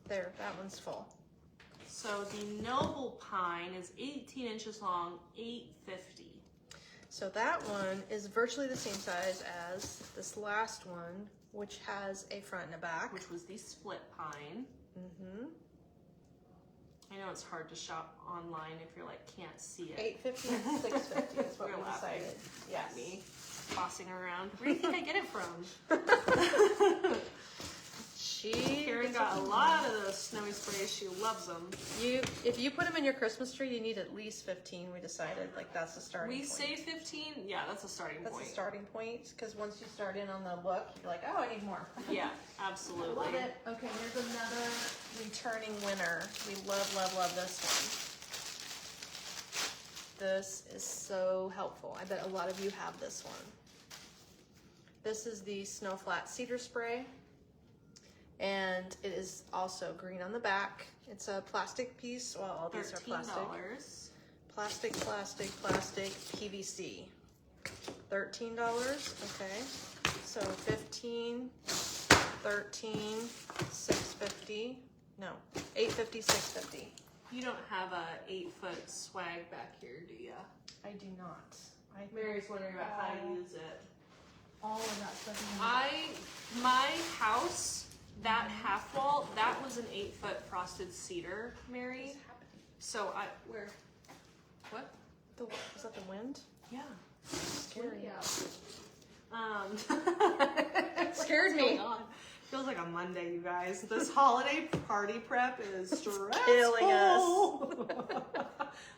There, that one's full. So the noble pine is 18 inches long, $8.50. So that one is virtually the same size as this last one, which has a front and a back. Which was the split pine. Mm-hmm. I know it's hard to shop online if you're like can't see it. $8.50 and $6.50 is what You're we laughing decided. at Yes. me tossing around. Where do you think I get it from? Karen got a lot of those snowy sprays. She loves them. If you put them in your Christmas tree, you need at least 15. We decided like that's the starting We point. say 15. Yeah, that's a starting That's point. the starting point because once you start in on the look, you're like, oh, I need more. Yeah, I absolutely. love it. Okay, here's another returning winner. We love this one. This is so helpful. I bet a lot of you have this one. This is the Snow Flat Cedar Spray. And it is also green on the back. It's a plastic piece. Well, all these are plastic. $13. Plastic, PVC. $13, okay. So 15, 13, 650. No, 850, 650. You don't have a 8-foot swag back here, do ya? I do not. Mary's wondering about how to use it. All of that stuff. My house, that half wall, that was an 8-foot frosted cedar, Mary. So where? What? Is that the wind? Yeah. Scary. Yeah. It scared me. Feels like a Monday, you guys. This holiday party prep is stressful. Killing us.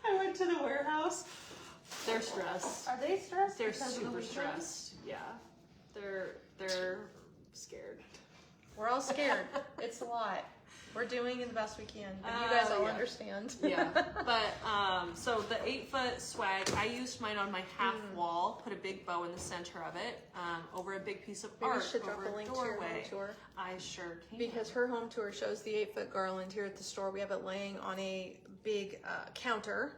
I went to the warehouse. They're stressed. Are they stressed? They're because of the super weekend? stressed. Yeah. They're scared. We're all scared. It's a lot. We're doing the best we can, but you guys all understand. Yeah. But so the 8-foot swag, I used mine on my half wall, put a big bow in the center of it, over a big piece of Maybe art, you should drop over a a link to your home doorway. tour. I sure can. Because her home tour shows the 8-foot garland here at the store. We have it laying on a big counter,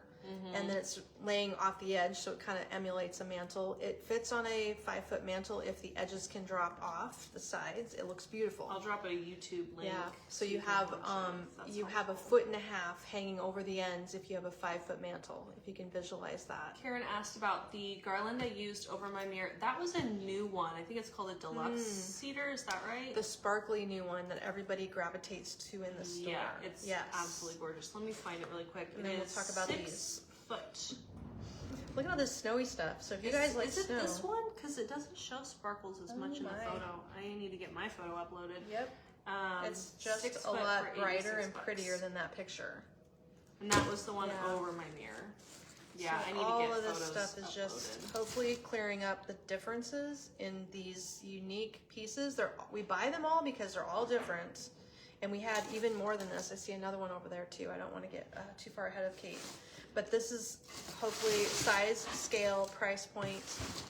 and then it's laying off the edge, so it kind of emulates a mantle. It fits on a 5-foot mantle if the edges can drop off the sides. It looks beautiful. I'll drop a YouTube link. Yeah, so you can have watch it, if that's you have a 1.5 foot hanging over the ends if you have a 5-foot mantle. If you can visualize that. Karen asked about the garland I used over my mirror. That was a new one. I think it's called a deluxe cedar. Is that right? The sparkly new one that everybody gravitates to in the store. Yeah, it's absolutely gorgeous. Let me find it really quick. And then we'll talk about 6 these. foot. Look at all this snowy stuff. So if you guys like is it snow, this one? Because it doesn't show sparkles as much in the my. photo. I need to get my photo uploaded. Yep. $6 It's just a foot lot for brighter and $86. prettier than that picture. And that was the one Yeah. over my mirror. Yeah, So I need all to get of this photos stuff is just uploaded. hopefully clearing up the differences in these unique pieces. We buy them all because they're all different, and we had even more than this. I see another one over there too. I don't want to get too far ahead of Kate, but this is hopefully size, scale, price point,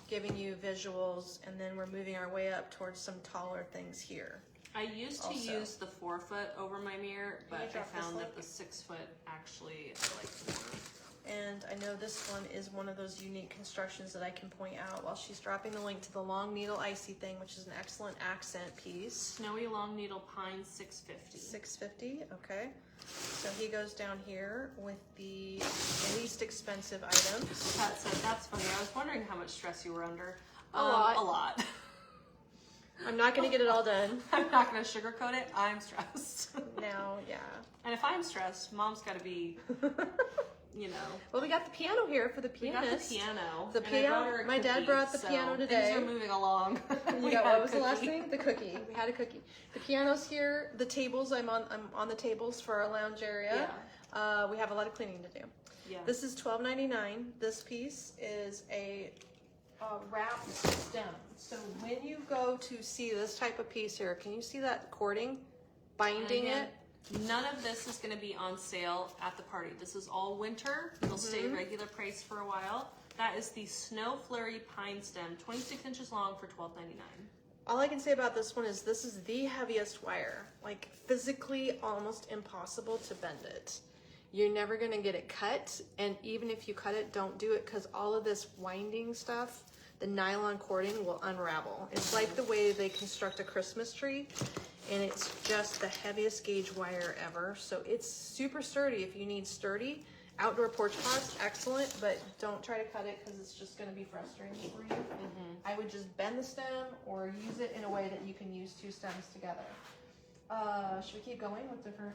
giving you visuals, and then we're moving our way up towards some taller things here. I used to also. use the 4-foot over my mirror, Can you but I drop this found that link? the 6-foot actually I liked more. And I know this one is one of those unique constructions that I can point out while she's dropping the link to the long needle icy thing, which is an excellent accent piece. Snowy long needle pine 650. 650, okay. So he goes down here with the least expensive items. Pat said, that's funny. I was wondering how much stress you were under. A lot. A lot. I'm not gonna get it all done. I'm not going to sugarcoat it. I'm stressed. Now, yeah. And if I'm stressed, mom's got to be, you know. Well, we got the piano here for the We got pianist. the piano. The and I brought piano. her a My dad cookie, brought the so piano today. Things are moving along. You We got had what a was the last cookie. thing? The cookie. We had a cookie. The piano's here. The tables. I'm on the tables for our lounge area. We have a lot of cleaning to do. Yeah. This is $12.99. This piece is a wrapped stem. So when you go to see this type of piece here, can you see that cording, binding again, it? None of this is going to be on sale at the party. This is all winter. It'll stay regular price for a while. That is the Snow Flurry pine stem, 26 inches long for $12.99. All I can say about this one is this is the heaviest wire, like physically almost impossible to bend it. You're never going to get it cut, and even if you cut it, don't do it because all of this winding stuff, the nylon cording will unravel. It's like the way they construct a Christmas tree, and it's just the heaviest gauge wire ever. So it's super sturdy if you need sturdy. Outdoor porch pots, excellent, but don't try to cut it because it's just going to be frustrating for you. I would just bend the stem or use it in a way that you can use two stems together. Should we keep going with different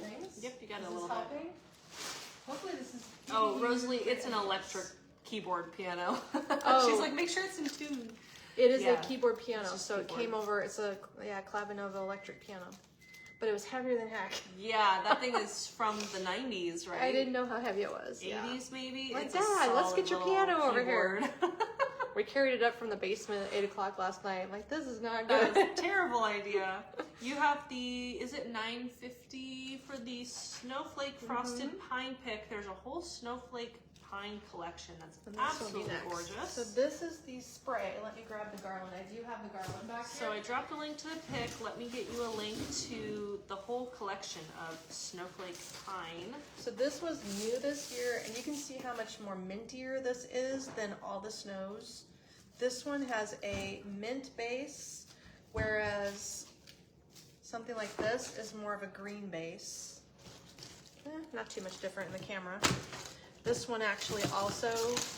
things? Yep, you got Is a this little bit. helping? Hopefully this is. Oh, giving you Rosalie, it's an ideas. electric keyboard piano. Oh. She's like, make sure it's in tune. It is Yeah. a keyboard piano, It's just so it keyboard. came over. It's a Clavinova electric piano, but it was heavier than heck. Yeah, that thing is from the 90s, right? I didn't know how heavy it was. 80s maybe? Like, It's a Dad, let's get solid your piano little over here. keyboard. We carried it up from the basement at 8 o'clock last night. I'm like, this is not That good. was a terrible idea. You have the, is it $9.50 for the Snowflake Frosted Pine Pick? There's a whole Snowflake Pine collection that's And this will be absolutely next. gorgeous. So this is the spray. Let me grab the garland. I do have the garland back So here. I dropped a link to the pick. Let me get you a link to the whole collection of Snowflake Pine. So this was new this year, and you can see how much more mintier this is than all the snows. This one has a mint base, whereas something like this is more of a green base. Not too much different in the camera. This one actually also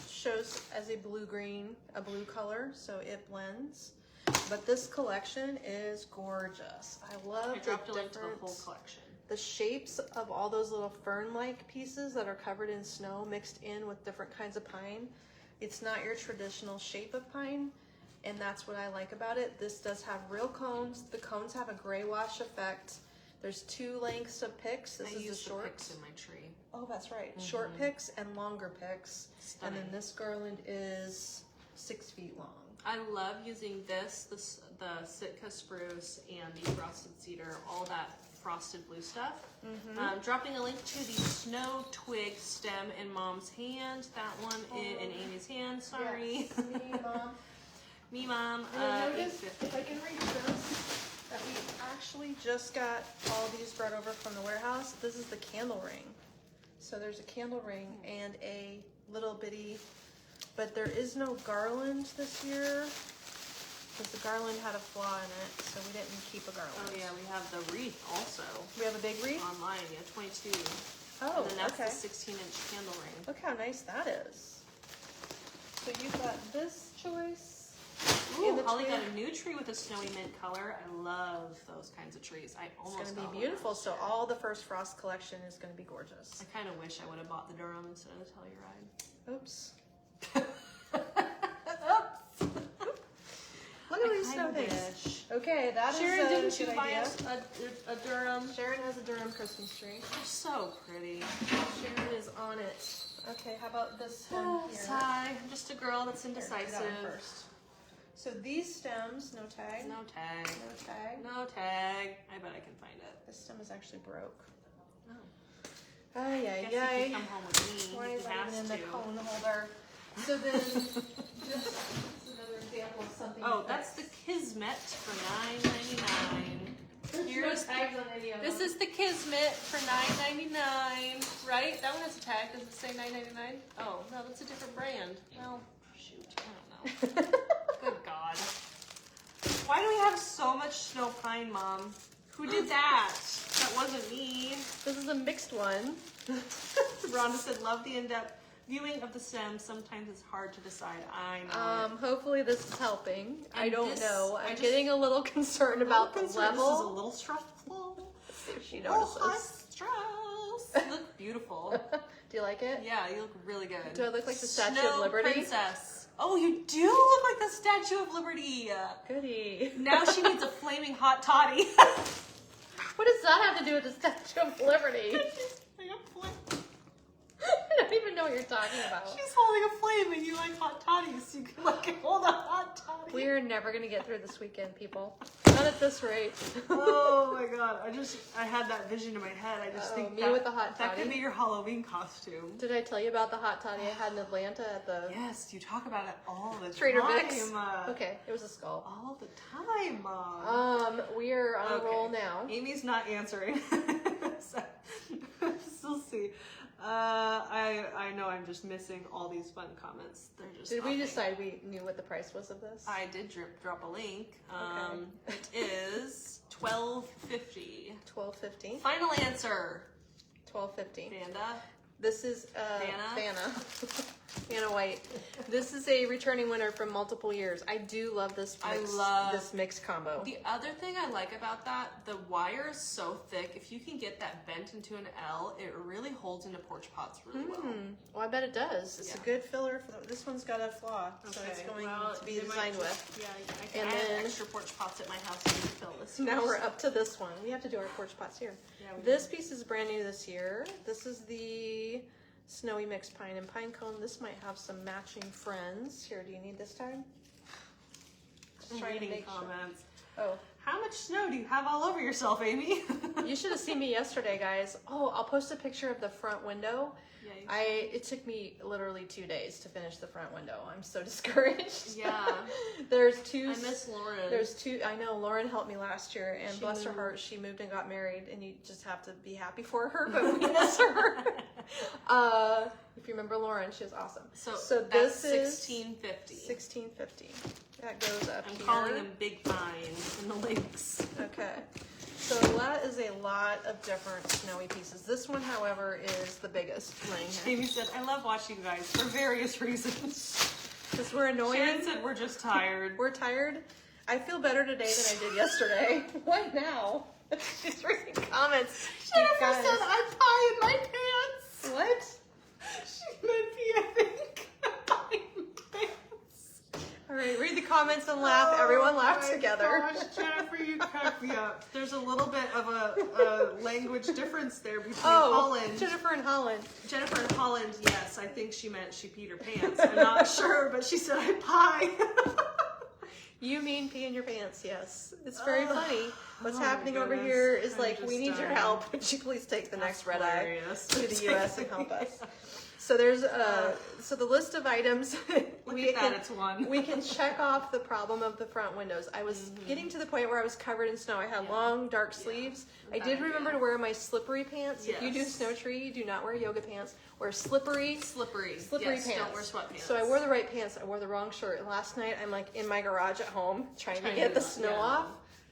shows as a blue-green, a blue color, so it blends. But this collection is gorgeous. I love I dropped a the link to the different, whole collection. the shapes of all those little fern-like pieces that are covered in snow mixed in with different kinds of pine. It's not your traditional shape of pine, and that's what I like about it. This does have real cones. The cones have a gray wash effect. There's two lengths of picks. This I is the used the short. picks in my tree. Oh, that's right. Short picks and longer picks. Stunning. And then this garland is 6 feet long. I love using the Sitka spruce and the frosted cedar, all that frosted blue stuff. Dropping a link to the snow twig stem in Mom's hand. That one in Amy's hand. Sorry, Yes, me, Mom. me, Mom. And I noticed, $8.50. if I can reach this, that we actually just got all these brought over from the warehouse. This is the candle ring. So there's a candle ring and a little bitty, but there is no garland this year because the garland had a flaw in it, so we didn't keep a garland. Oh yeah, we have the wreath also We have a big wreath? online. Yeah, 22. Oh, And then that's okay. the 16-inch candle ring. Look how nice that is. So you've got this choice. Ooh, in the Holly got twig. a new tree with a snowy mint color. I love those kinds of trees. I It's almost gonna got be one beautiful. last So year. all the First Frost collection is gonna be gorgeous. I kind of wish I would have bought the Durham instead of the Telluride. Oops. Look at these snow things. Wish. Okay, that is Sharon, a didn't you good buy idea. us a Durham? Sharon has a Durham Christmas tree. They're so pretty. Sharon is on it. Okay, how about this one Oh, here? sigh. I'm just a girl that's Here, do that indecisive. one first. So these stems, no tag. No tag. No tag. No tag. I bet I can find it. This stem is actually broke. Oh. Ay, Guess ay, you ay. can come home with me. Why if is you that have even in the to. cone holder? So then, just another example of something. Oh, that's the Kismet for $9.99. Here's no tags on any of This them. is the Kismet for $9.99, right? That one has a tag. Does it say $9.99? Oh, no, that's a different brand. Well, shoot, I don't know. Good God. Why do we have so much snow pine, Mom? Who did that? That wasn't me. This is a mixed one. Rhonda said, love the in-depth viewing of the stems. Sometimes it's hard to decide. I know it. Hopefully this is helping. I And don't this- know. I I'm just- getting a little concerned about the This is a level. little stressful. If she Oh, high notices. stress. You look beautiful. Do you like it? Yeah, you look really good. Do I look like the Statue Snow of Liberty? Princess. Oh, you do look like the Statue of Liberty. Goody. Now she needs a flaming hot toddy. What does that have to do with the Statue of Liberty? I don't even know what you're talking about. She's holding a flame and you like hot toddies. You can like hold a hot toddy. We're never gonna get through this weekend, people. Not at this rate. Oh my god. I had that vision in my head. I just think me that, with the hot that could toddy. be your Halloween costume. Did I tell you about the hot toddy I had in Atlanta at the Yes, you talk about it all the Trader time. Vic's? Okay, it was a skull. All the time. We are on a Okay. roll now. Amy's not answering. So, we'll see. I know I'm just missing all these fun comments. They're just. Did we nothing. decide we knew what the price was of this? I did drop a link. Okay. It is $12.50. $12.50. Final answer. $12.50. Vanda. This is Vanna? Vanna White. This is a returning winner from multiple years. I do love this this mixed combo. The other thing I like about that, the wire is so thick. If you can get that bent into an L, it really holds into porch pots really well. Well, I bet it does. It's Yeah. a good filler. This one's got a flaw, so it's going to be designed with. Yeah, I And have then- extra porch pots at my house to fill this. Now we're up to this one. We have to do our porch pots here. Yeah, we This piece is brand new this year. This is the Snowy Mixed Pine and Pine Cone. This might have some matching friends. Here, do you need this time? Just trying to reading make sure. comments. Oh, How much snow do you have all over yourself, Amy? you should have seen me yesterday, guys. Oh, I'll post a picture of the front window. Yay. It took me literally 2 days to finish the front window. I'm so discouraged. Yeah. There's two. I miss Lauren. There's two. I know Lauren helped me last year, and She bless her moved. heart, she moved and got married, and you just have to be happy for her. But we miss her. If you remember Lauren, she was awesome. So this that's is $16.50. $16.50. That goes up I'm here. calling them big pines in the links. Okay. So that is a lot of different snowy pieces. This one, however, is the biggest laying here. Amy said, I love watching you guys for various reasons. Because we're annoying. Sharon said we're just tired. We're tired. I feel better today than I did yesterday. What now? She's reading comments. Jennifer You guys- said I'm pie in my pants. What? She meant pee, I think. Pie in my pants. All right, read the comments and laugh. Everyone laugh my together. Gosh, Jennifer, you crack me up. There's a little bit of a language difference there between Holland. Jennifer and Holland. Jennifer in Holland, yes, I think she meant she peed her pants. I'm not sure, but she said I pie. You mean pee in your pants, yes. It's very funny. What's Oh my happening over goodness. here is I'm like, we just need your dying. help. Would you please take the next red eye hilarious. to the U.S. and help us? So there's so the list of items. Look at that, it's one. We can check off the problem of the front windows. I was getting to the point where I was covered in snow. I had long, dark sleeves. I did remember to wear my slippery pants. If you do Yes. snow tree, do not wear yoga pants. Wear slippery Slippery yes, pants. pants. Don't wear sweatpants. So I wore the right pants. I wore the wrong shirt. And last night I'm like in my garage at home trying to get the snow off.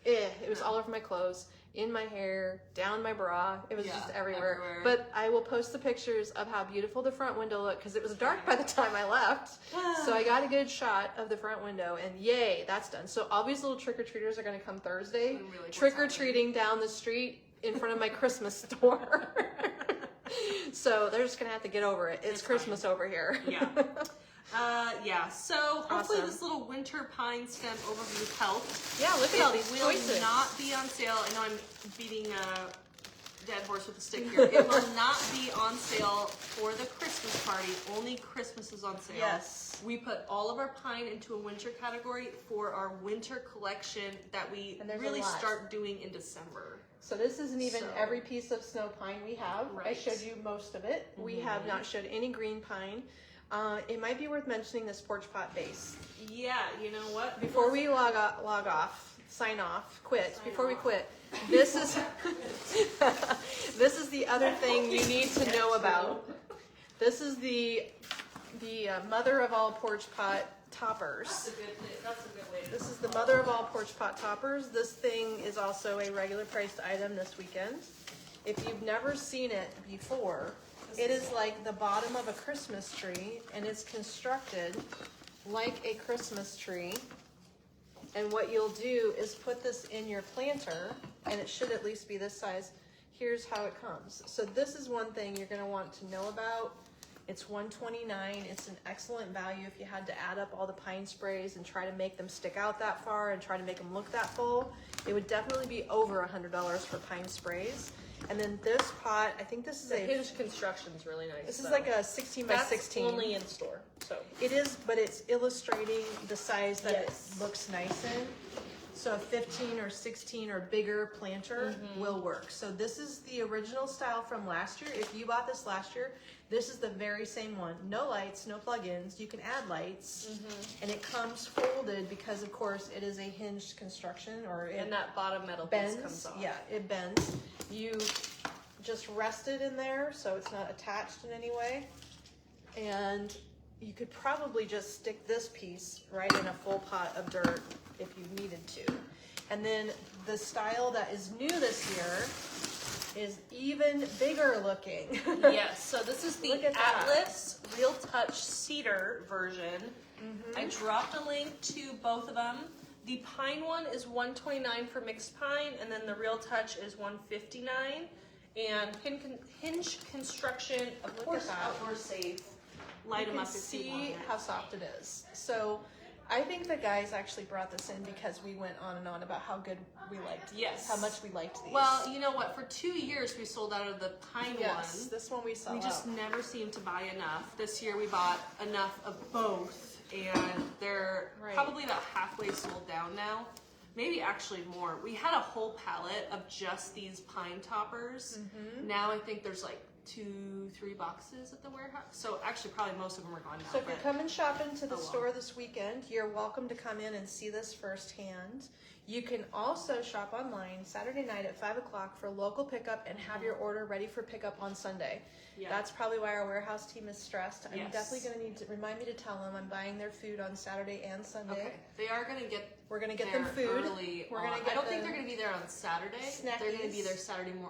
It was all over my clothes, in my hair, down my bra. It was just everywhere. But I will post the pictures of how beautiful the front window looked because it was dark by the time I left. So I got a good shot of the front window, and yay, that's done. So all these little trick-or-treaters are going to come Thursday, Really trick-or-treating down the street in front of my Christmas store. So they're just going to have to get over it. It's Christmas over here. Yeah. So hopefully Awesome. this little winter pine stem overview helped. Yeah, look at all these will choices. not be on sale. I know I'm beating a dead horse with a stick here. It will not be on sale for the Christmas party. Only Christmas is on sale. Yes. We put all of our pine into a winter category for our winter collection that we And there's a really lot. start doing in December. So this isn't even So- every piece of snow pine we have. I Right. showed you most of it. We have not showed any green pine. It might be worth mentioning this porch pot base. Yeah, you know what? Before we log off, sign off, quit, before we quit, this is this is the other thing you need to know about. This is the mother of all porch pot toppers. That's a good way to This is the mother of all porch pot toppers. This thing is also a regular priced item this weekend. If you've never seen it before, it is like the bottom of a Christmas tree, and it's constructed like a Christmas tree. And what you'll do is put this in your planter, and it should at least be this size. here's how it comes. So this is one thing you're gonna want to know about. It's $129. It's an excellent value if you had to add up all the pine sprays and try to make them stick out that far and try to make them look that full. It would definitely be over $100 for pine sprays. And then this pot, I think this is The hinge construction is really nice. this is like a 16 by 16. That's only in store. So It is, but it's illustrating the size that Yes. it looks nice in. So a 15 or 16 or bigger planter will work. So this is the original style from last year. If you bought this last year, this is the very same one. No lights, no plugins. You can add lights, and it comes folded because, of course, it is a hinged construction, or it and that bottom metal piece bends. comes off. Yeah, it bends. You just rest it in there so it's not attached in any way, and you could probably just stick this piece right in a full pot of dirt if you needed to. And then the style that is new this year is even bigger looking. Yes, so this is the Look at that. Atlas Real Touch Cedar version. I dropped a link to both of them. The pine one is $129 for mixed pine, and then the Real Touch is $159. And hinge construction, of Look course, at that. outdoor safe. Light You them can up if you see want. how soft it is. So I think the guys actually brought this in because we went on and on about how good we liked these, Yes. how much we liked these. Well, you know what? For 2 years, we sold out of the pine yes, one. this one we saw. We just never seem to buy enough. This year we bought enough of both, and they're Right. probably about halfway sold down now. Maybe actually more. We had a whole pallet of just these pine toppers. Now I think there's like 2-3 boxes at the warehouse. So actually probably most of them are gone now. So if you're but- coming shopping to the Oh, well. store this weekend, you're welcome to come in and see this firsthand. You can also shop online Saturday night at 5 o'clock for local pickup and have your order ready for pickup on Sunday. Yeah. That's probably why our warehouse team is stressed. I'm Yes. definitely going to need to remind me to tell them I'm buying their food on Saturday and Sunday. Okay. They are going to get We're going to get there them food. early. We're going on- to get I don't think them- they're going to be there on Saturday. They're going to be Snackies. there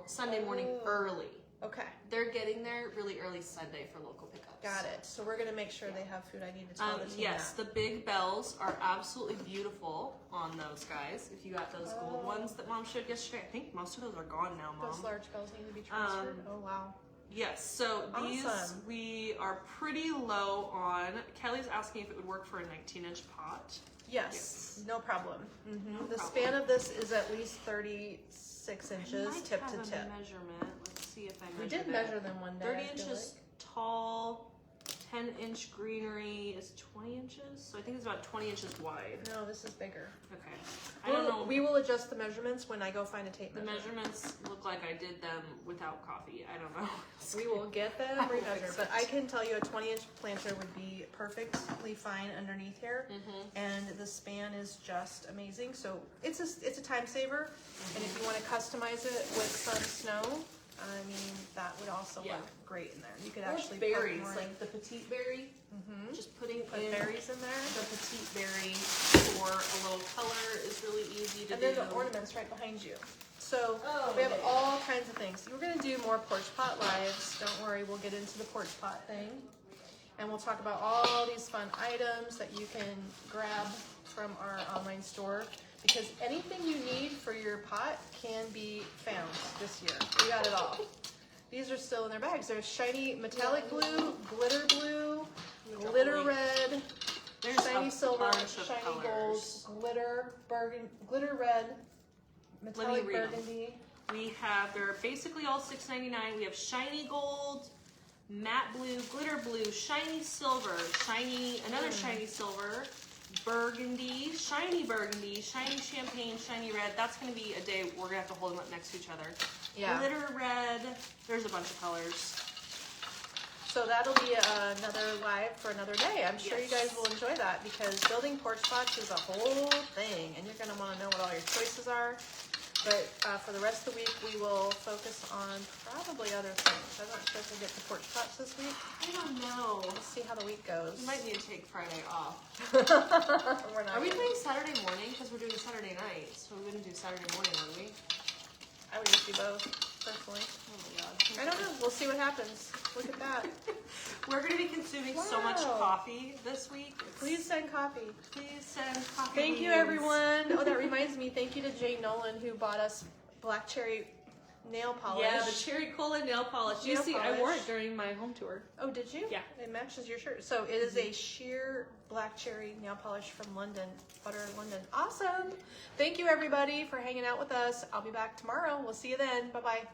Sunday morning Oh. early. Okay, They're getting there really early Sunday for local pickups. got it. So we're going to make sure they have food. I need to tell the team Yes, that. the big bells are absolutely beautiful on those guys. If you got those gold ones that Mom showed yesterday, I think most of those are gone now, Mom. Those large bells need to be transferred. Oh, wow. Yes, so these Awesome. we are pretty low on. Kelly's asking if it would work for a 19-inch pot. Yes, no problem. The problem. span of this is at least 36 inches, Might tip have to a tip. measurement. Let's see if I measured We did it. measure them one day. 30 I feel inches tall, 10-inch greenery is 20 inches. So I think it's about 20 inches wide. like. No, this is bigger. Okay. I don't know. We will adjust the measurements when I go find a tape The measure. measurements look like I did them without coffee. I don't know. We will get them I will remeasured, fix but it. I can tell you a 20-inch planter would be perfectly fine underneath here, and the span is just amazing. So it's a time saver, and if you want to customize it with some snow, I mean that would also Yeah. work great in there. You could Or actually put berries, more in. like the petite berry. Just putting Put in berries in there. the petite berry for a little color is really easy to And do. then the ornaments right behind you. So Oh, we have yeah. all kinds of things. We're gonna do more porch pot lives. Don't worry, we'll get into the porch pot thing. And we'll talk about all these fun items that you can grab from our online store. Because anything you need for your pot can be found this year. We got it all. These are still in their bags. There's shiny metallic blue, glitter blue, glitter red, There's shiny a silver, bunch of shiny colors. gold, glitter red, metallic read 'em. burgundy. We have, they're basically all $6.99. We have shiny gold, matte blue, glitter blue, shiny silver, another shiny silver, burgundy, shiny champagne, shiny red. That's going to be a day we're going to have to hold them up next to each other. Yeah. Glitter red. There's a bunch of colors. So that'll be another live for another day. I'm sure you Yes. guys will enjoy that because building porch pots is a whole thing, and you're going to want to know what all your choices are. But for the rest of the week, we will focus on probably other things. I'm not sure if we'll get to porch pots this week. I don't know. We'll see how the week goes. We might need to take Friday off. We're not. Are we doing Saturday morning? Because we're doing Saturday night. So we wouldn't do Saturday morning, would we? I would just do both, personally. Oh my god. I don't know. We'll see what happens. Look at that. We're going to be consuming so much Wow. coffee this week. Please send coffee. Please send coffee. Thank you, beans. everyone. Oh, that reminds me. Thank you to Jay Nolan who bought us black cherry nail polish. Yeah, the cherry cola nail polish. You Nail see, I wore polish. it during my home tour. Oh, did you? Yeah. It matches your shirt. So it is a sheer black cherry nail polish from London, Butter London. Awesome. Thank you everybody for hanging out with us. I'll be back tomorrow. We'll see you then. Bye-bye.